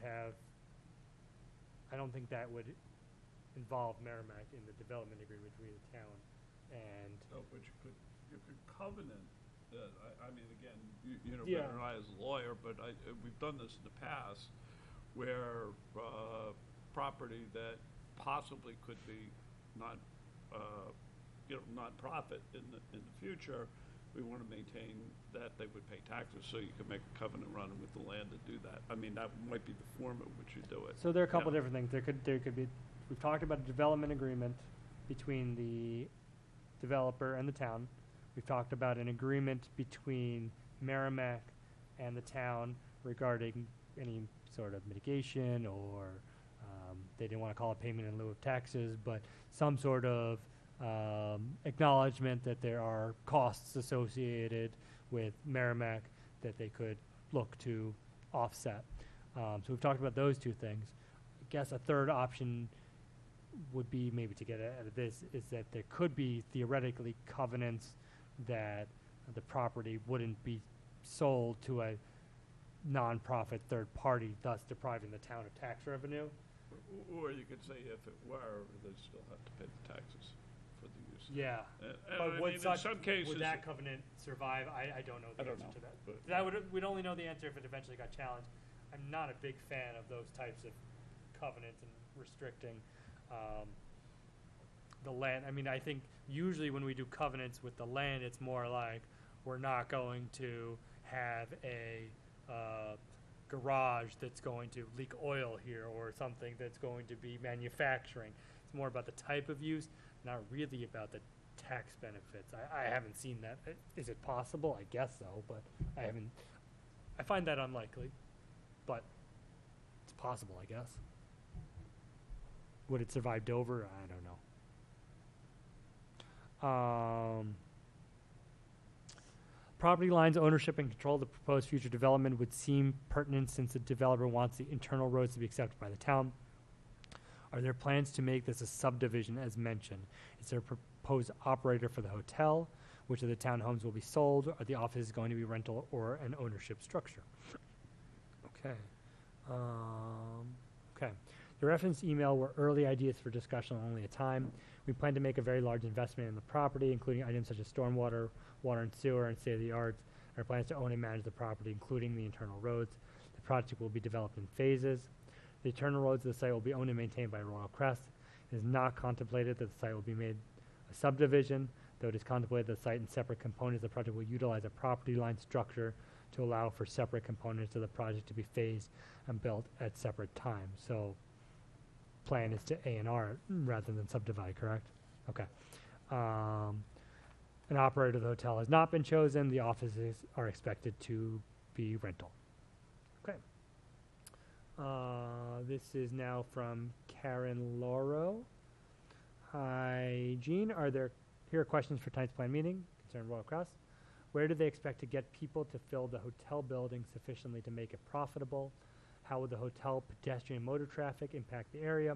involve Merrimack in the development agreement between the town and. Oh, but you could covenant that, I mean, again, you know Yeah. better than I as a lawyer, but we've done this in the past where property that possibly could be non-profit in the future, we want to maintain that they would pay taxes, so you can make a covenant running with the land to do that. I mean, that might be the form in which you do it. So there are a couple Yeah. different things. There could be, we've talked about a development agreement between the developer and the town. We've talked about an agreement between Merrimack and the town regarding any sort of mitigation or, they didn't want to call it payment in lieu of taxes, but some sort of acknowledgement that there are costs associated with Merrimack that they could look to offset. So we've talked about those two things. I guess a third option would be maybe to get out of this is that there could be theoretically covenants that the property wouldn't be sold to a nonprofit third party, thus depriving the town of tax revenue. Or you could say if it were, they'd still have to pay the taxes for the use. Yeah. And But I would mean, such, in some cases, would that covenant survive? I don't know the I don't answer know, to that. but- That we'd only know the answer if it eventually got challenged. I'm not a big fan of those types of covenants and restricting the land. I mean, I think usually when we do covenants with the land, it's more like we're not going to have a garage that's going to leak oil here or something that's going to be manufacturing. It's more about the type of use, not really about the tax benefits. I haven't seen that. Is it possible? I guess so, but I haven't. I find that unlikely, but it's possible, I guess. Would it survive Dover? I don't know. Property lines, ownership, and control of the proposed future development would seem pertinent since the developer wants the internal roads to be accepted by the town. Are there plans to make this a subdivision as mentioned? Is there a proposed operator for the hotel? Which of the townhomes will be sold? Are the offices going to be rental or an ownership structure? Okay. Okay. The referenced email were early ideas for discussion on only a time. We plan to make a very large investment in the property, including items such as stormwater, water and sewer, and state-of-the-arts. Our plans to own and manage the property, including the internal roads. The project will be developed in phases. The internal roads of the site will be owned and maintained by Royal Crest. It is not contemplated that the site will be made a subdivision, though it is contemplated that the site and separate components of the project will utilize a property line structure to allow for separate components of the project to be phased and built at separate times. So plan is to A&R it rather than subdivide, correct? Okay. An operator of the hotel has not been chosen. The offices are expected to be rental. Okay. This is now from Karen Lauro. Hi, Jean. Here are questions for tonight's planned meeting concerning Royal Crest. Where do they expect to get people to fill the hotel building sufficiently to make it profitable? How will the hotel pedestrian motor traffic impact the area?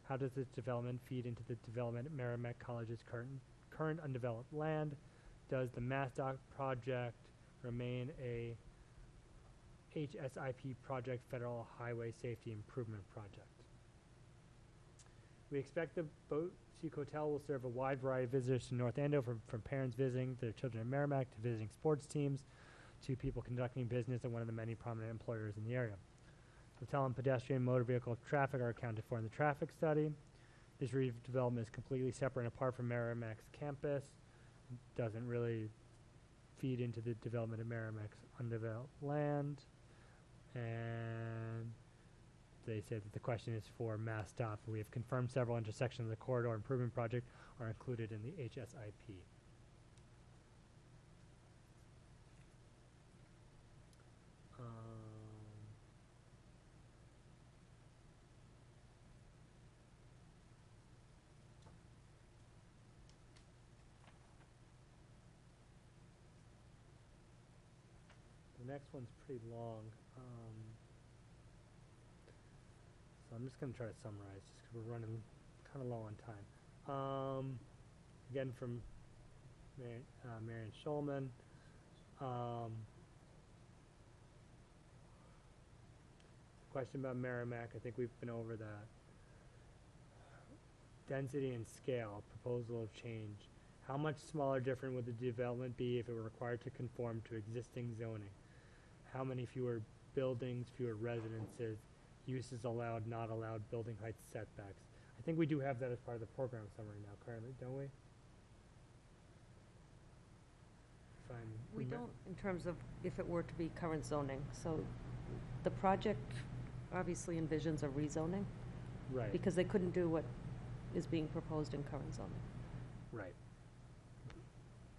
How does this development feed into the development at Merrimack College's current undeveloped land? Does the MassDOT project remain a HSIP project, Federal Highway Safety Improvement Project? We expect the Boutique Hotel will serve a wide variety of visitors to North Andover, from parents visiting their children in Merrimack to visiting sports teams to people conducting business at one of the many prominent employers in the area. Hotel and pedestrian motor vehicle traffic are accounted for in the traffic study. This redevelopment is completely separate and apart from Merrimack's campus. doesn't really feed into the development of Merrimack's undeveloped land. And they say that the question is for MassDOT. We have confirmed several intersections of the corridor improvement project are included in the HSIP. The next one's pretty long. So I'm just going to try to summarize just because we're running kind of low on time. Again, from Marion Schulman. Question about Merrimack, I think we've been over that. Density and scale, proposal of change. How much smaller different would the development be if it were required to conform to existing zoning? How many fewer buildings, fewer residences, uses allowed, not allowed, building height setbacks? I think we do have that as part of the program summary now currently, don't we? We don't in terms of if it were to be current zoning. So the project obviously envisions a rezoning. Right. Because they couldn't do what is being proposed in current zoning. Right.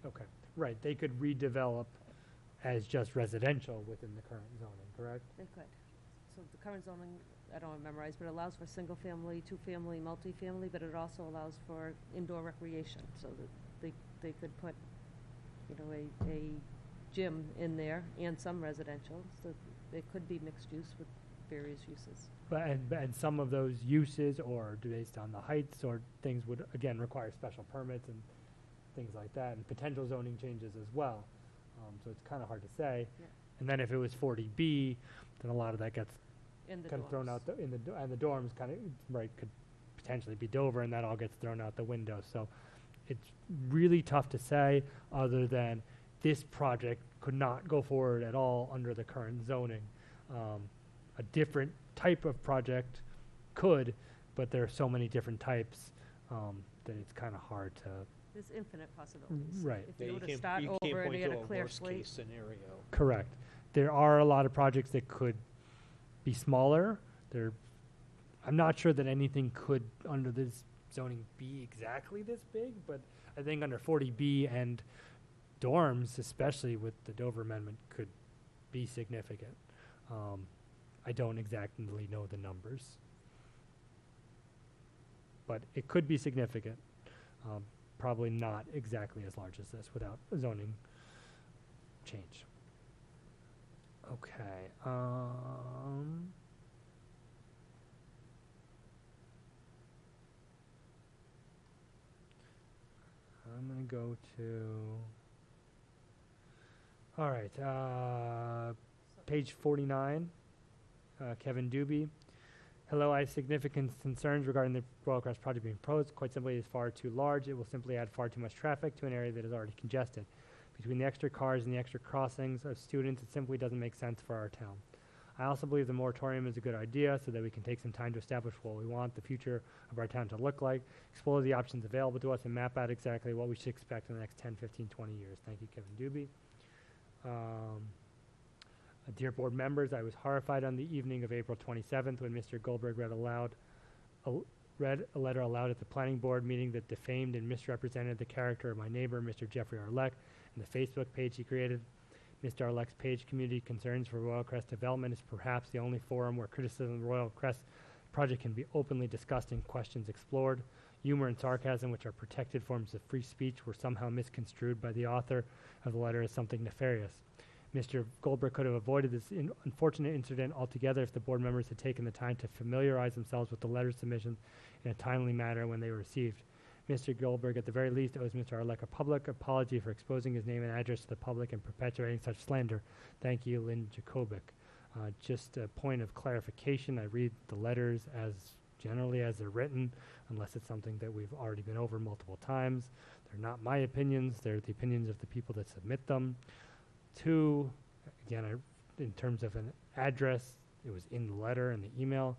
Okay. Right. They could redevelop as just residential within the current zoning, correct? They could. So the current zoning, I don't have memorized, but it allows for single-family, two-family, multifamily, but it also allows for indoor recreation, so that they could put, you know, a gym in there and some residential, so it could be mixed use with various uses. But and some of those uses, or based on the heights or things, would again require special permits and things like that, and potential zoning changes as well. So it's kind of hard to say. Yeah. And then if it was 40B, then a lot of that gets In the kind of thrown dorms. out and the dorms kind of could potentially be Dover, and that all gets thrown out the window. So it's really tough to say, other than this project could not go forward at all under the current zoning. A different type of project could, but there are so many different types that it's kind of hard to. There's infinite possibilities. Right. If Yeah, you were to can't- start you can't over and point you had to a clear worst slate. case scenario. Correct. There are a lot of projects that could be smaller. I'm not sure that anything could, under this zoning, be exactly this big, but I think under 40B and dorms, especially with the Dover Amendment, could be significant. I don't exactly know the numbers, but it could be significant. Probably not exactly as large as this without a zoning change. Okay. I'm going to go to, all right, page 49, Kevin Doobie. Hello, I have significant concerns regarding the Royal Crest project being proposed. Quite simply, it is far too large. It will simply add far too much traffic to an area that is already congested. Between the extra cars and the extra crossings of students, it simply doesn't make sense for our town. I also believe the moratorium is a good idea so that we can take some time to establish what we want the future of our town to look like, explore the options available to us, and map out exactly what we should expect in the next 10, 15, 20 years. Thank you, Kevin Doobie. Dear board members, I was horrified on the evening of April 27th when Mr. Goldberg read a letter aloud at the planning board meeting that defamed and misrepresented the character of my neighbor, Mr. Jeffrey Arleck, and the Facebook page he created. Mr. Arleck's page, Community Concerns for Royal Crest Development, is perhaps the only forum where criticism of the Royal Crest project can be openly discussed and questions explored. Humor and sarcasm, which are protected forms of free speech, were somehow misconstrued by the author of the letter as something nefarious. Mr. Goldberg could have avoided this unfortunate incident altogether if the board members had taken the time to familiarize themselves with the letter submission in a timely manner when they were received. Mr. Goldberg, at the very least, owes Mr. Arleck a public apology for exposing his name and address to the public and perpetuating such slander. Thank you, Lynn Jakobic. Just a point of clarification, I read the letters as generally as they're written, unless it's something that we've already been over multiple times. They're not my opinions, they're the opinions of the people that submit them. 2, again, in terms of an address, it was in the letter and the email.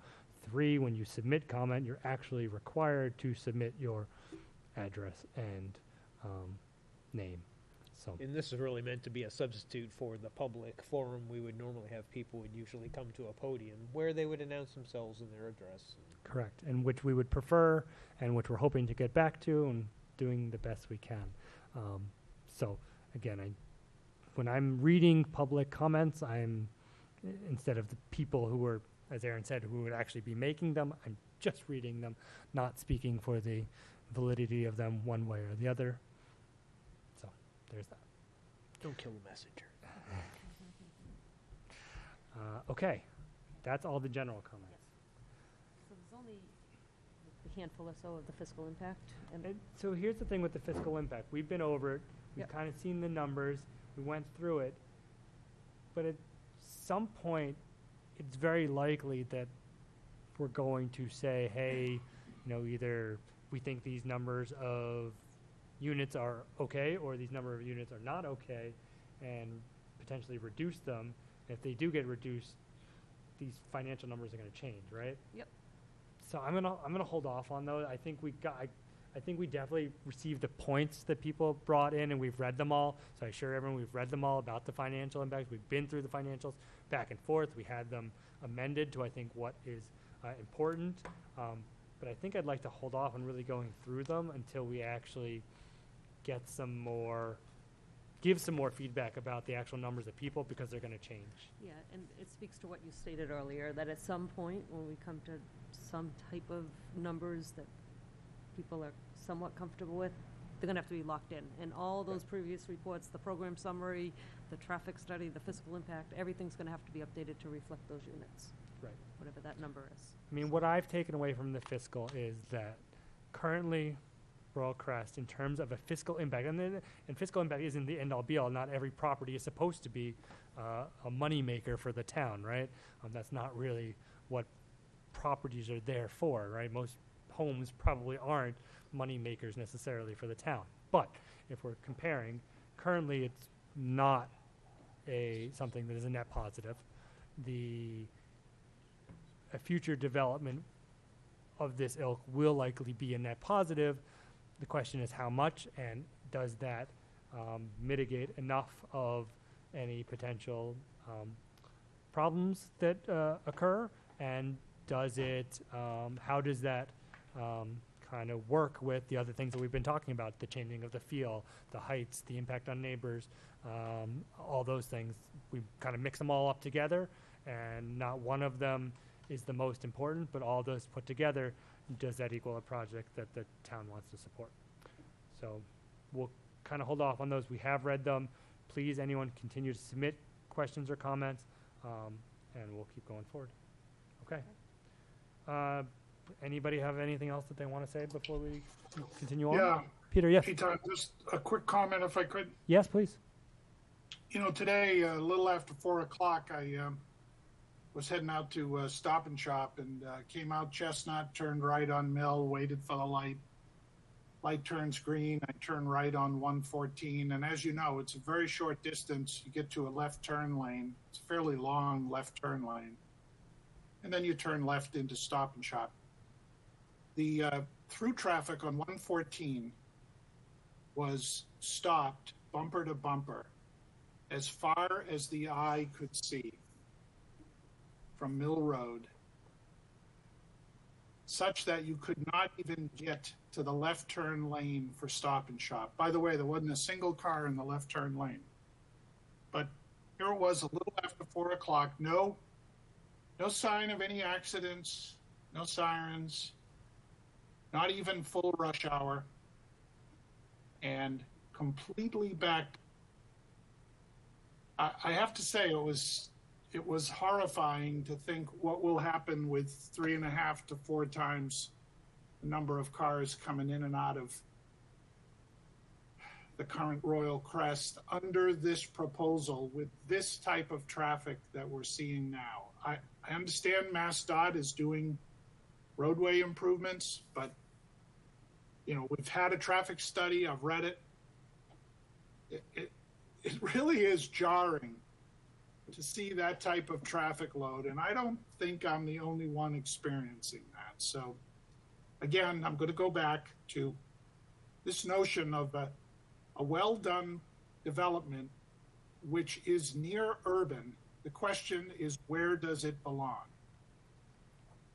3, when you submit comment, you're actually required to submit your address and name. So And this is really meant to be a substitute for the public forum. We would normally have people would usually come to a podium where they would announce themselves and their address. correct, and which we would prefer, and which we're hoping to get back to, and doing the best we can. So again, when I'm reading public comments, instead of the people who were, as Aaron said, who would actually be making them, I'm just reading them, not speaking for the validity of them one way or the other. So there's that. Don't kill the messenger. Okay, that's all the general comments. So there's only a handful or so of the fiscal impact. And so here's the thing with the fiscal impact. We've been over it. We've Yep. kind of seen the numbers. We went through it. But at some point, it's very likely that we're going to say, hey, either we think these numbers of units are okay or these number of units are not okay, and potentially reduce them. If they do get reduced, these financial numbers are going to change, right? Yep. So I'm gonna hold off on those. I think we definitely received the points that people brought in, and we've read them all. So I assure everyone we've read them all about the financial impacts. We've been through the financials back and forth. We had them amended to, I think, what is important. But I think I'd like to hold off on really going through them until we actually give some more feedback about the actual numbers of people, because they're going to change. Yeah, and it speaks to what you stated earlier, that at some point, when we come to some type of numbers that people are somewhat comfortable with, they're going to have to be locked in. And all those previous reports, the program summary, the traffic study, the fiscal impact, everything's going to have to be updated to reflect those units. Right. Whatever that number is. I mean, what I've taken away from the fiscal is that currently Royal Crest, in terms of a fiscal impact, and fiscal impact isn't the end-all be-all. Not every property is supposed to be a money maker for the town, right? That's not really what properties are there for, right? Most homes probably aren't money makers necessarily for the town. But if we're comparing, currently it's not something that is a net positive. A future development of this ilk will likely be a net positive. The question is how much, and does that mitigate enough of any potential problems that occur, and does it, how does that kind of work with the other things that we've been talking about, the changing of the feel, the heights, the impact on neighbors, all those things. We kind of mix them all up together, and not one of them is the most important, but all those put together, does that equal a project that the town wants to support? So we'll kind of hold off on those. We have read them. Please, anyone, continue to submit questions or comments, and we'll keep going forward. Okay. Anybody have anything else that they want to say before we continue on? Yeah. Peter, yes. Hey, Tom, just a quick comment if I could. Yes, please. Today, a little after 4 o'clock, I was heading out to Stop and Shop, and came out Chestnut, turned right on Mill, waited for the light. Light turns green, I turn right on 114, and as you know, it's a very short distance. You get to a left turn lane. It's a fairly long left turn lane. And then you turn left into Stop and Shop. The through traffic on 114 was stopped bumper to bumper as far as the eye could see from Mill Road, such that you could not even get to the left turn lane for Stop and Shop. By the way, there wasn't a single car in the left turn lane. But here it was a little after 4 o'clock, no sign of any accidents, no sirens, not even full rush hour, and completely backed. I have to say, it was horrifying to think what will happen with 3.5 to 4 times the number of cars coming in and out of the current Royal Crest under this proposal with this type of traffic that we're seeing now. I understand MassDOT is doing roadway improvements, but we've had a traffic study. I've read it. It really is jarring to see that type of traffic load, and I don't think I'm the only one experiencing that. So again, I'm going to go back to this notion of a well-done development which is near urban. The question is, where does it belong?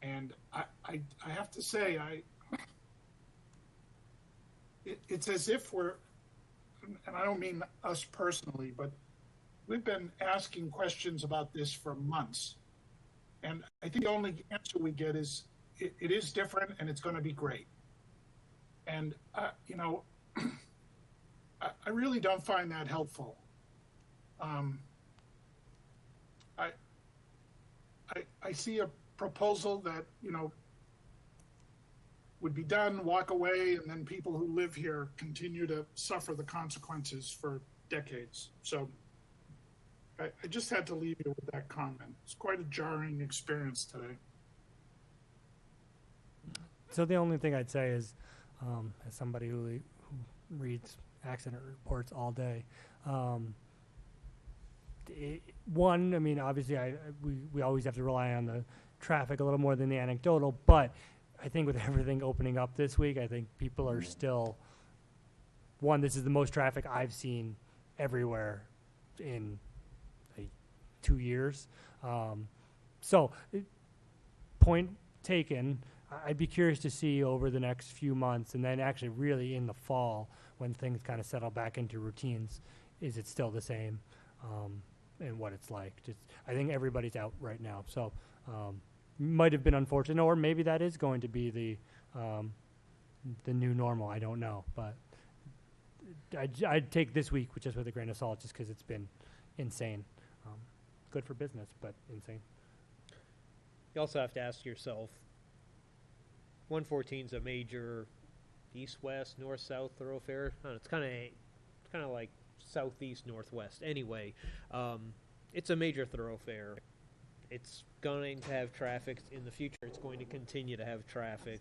And I have to say, it's as if we're, and I don't mean us personally, but we've been asking questions about this for months. And I think the only answer we get is, it is different and it's going to be great. And, you know, I really don't find that helpful. I see a proposal that, you know, would be done, walk away, and then people who live here continue to suffer the consequences for decades. So I just had to leave you with that comment. It's quite a jarring experience today. So the only thing I'd say is, as somebody who reads accident reports all day, one, I mean, obviously, we always have to rely on the traffic a little more than the anecdotal, but I think with everything opening up this week, I think people are still, one, this is the most traffic I've seen everywhere in 2 years. So, point taken. I'd be curious to see over the next few months, and then actually really in the fall when things kind of settle back into routines, is it still the same, and what it's like. Just, I think everybody's out right now, so might have been unfortunate, or maybe that is going to be the new normal. I don't know, but I'd take this week just with a grain of salt, just because it's been insane. Good for business, but insane. You also have to ask yourself, 114 is a major east-west, north-south thoroughfare. I don't know, it's kind of like southeast, northwest. Anyway, it's a major thoroughfare. It's going to have traffic in the future. It's going to continue to have traffic,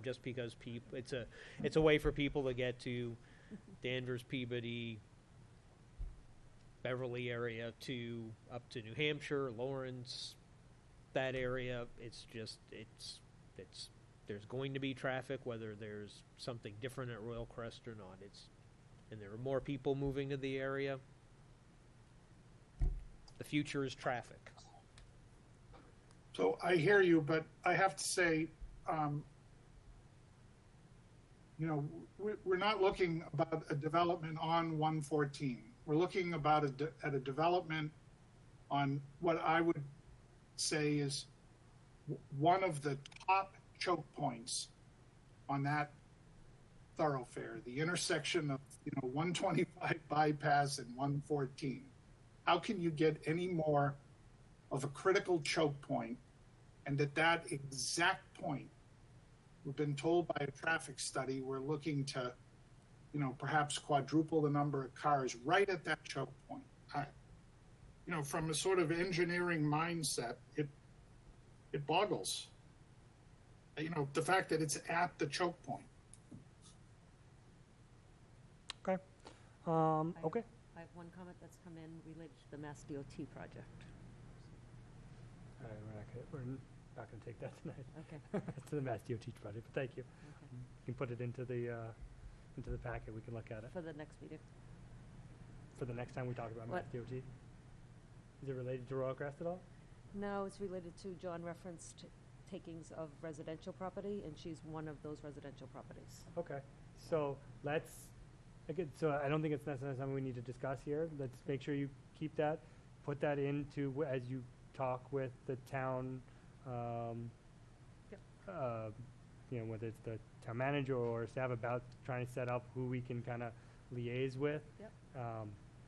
just because it's a way for people to get to Danvers, Peabody, Beverly area to up to New Hampshire, Lawrence, that area. It's there's going to be traffic, whether there's something different at Royal Crest or not. And there are more people moving to the area. The future is traffic. So I hear you, but I have to say, you know, we're not looking about a development on 114. We're looking about at a development on what I would say is one of the top choke points on that thoroughfare, the intersection of, you know, 125 bypass and 114. How can you get any more of a critical choke point? And at that exact point, we've been told by a traffic study, we're looking to, you know, perhaps quadruple the number of cars right at that choke point. You know, from a sort of engineering mindset, it boggles. You know, the fact that it's at the choke point. Okay. Okay. I have one comment that's come in related to the Mass DOT project. All right, we're not going to take that tonight. Okay. To the Mass DOT project, but thank you. Okay. You can put it into the packet. We can look at it For the next meeting. for the next time we talk about Mass What? DOT. Is it related to Royal Crest at all? No, it's related to, John referenced takings of residential property, and she's one of those residential properties. Okay, so so I don't think it's necessarily something we need to discuss here. Let's make sure you keep that, put that into, as you talk with the town, you know, whether it's the town manager or staff, about trying to set up who we can kind of liaise with. Yep.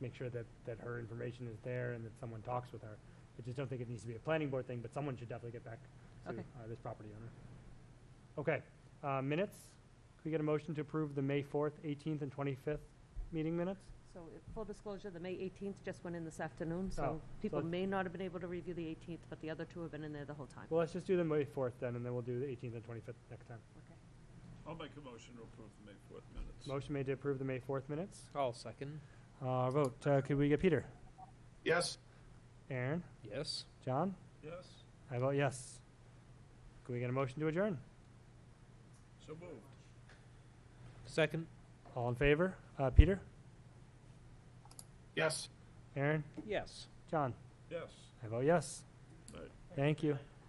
Make sure that her information is there and that someone talks with her. I just don't think it needs to be a planning board thing, but someone should definitely get back to Okay. this property owner. Okay, minutes. Can we get a motion to approve the May 4th, 18th, and 25th meeting minutes? So, full disclosure, the May 18th just went in this afternoon, Oh, so people so- may not have been able to review the 18th, but the other two have been in there the whole time. Well, let's just do the May 4th then, and then we'll do the 18th and 25th next time. Okay. I'll make a motion to approve the May 4th minutes. Motion made to approve the May 4th minutes. I'll second. Vote. Could we get Peter? Yes. Aaron? Yes. John? Yes, I vote yes. Can we get a motion to adjourn? so moved. Second. All in favor? Peter? Yes. Aaron? Yes. John? Yes. I vote yes. Right. Thank you.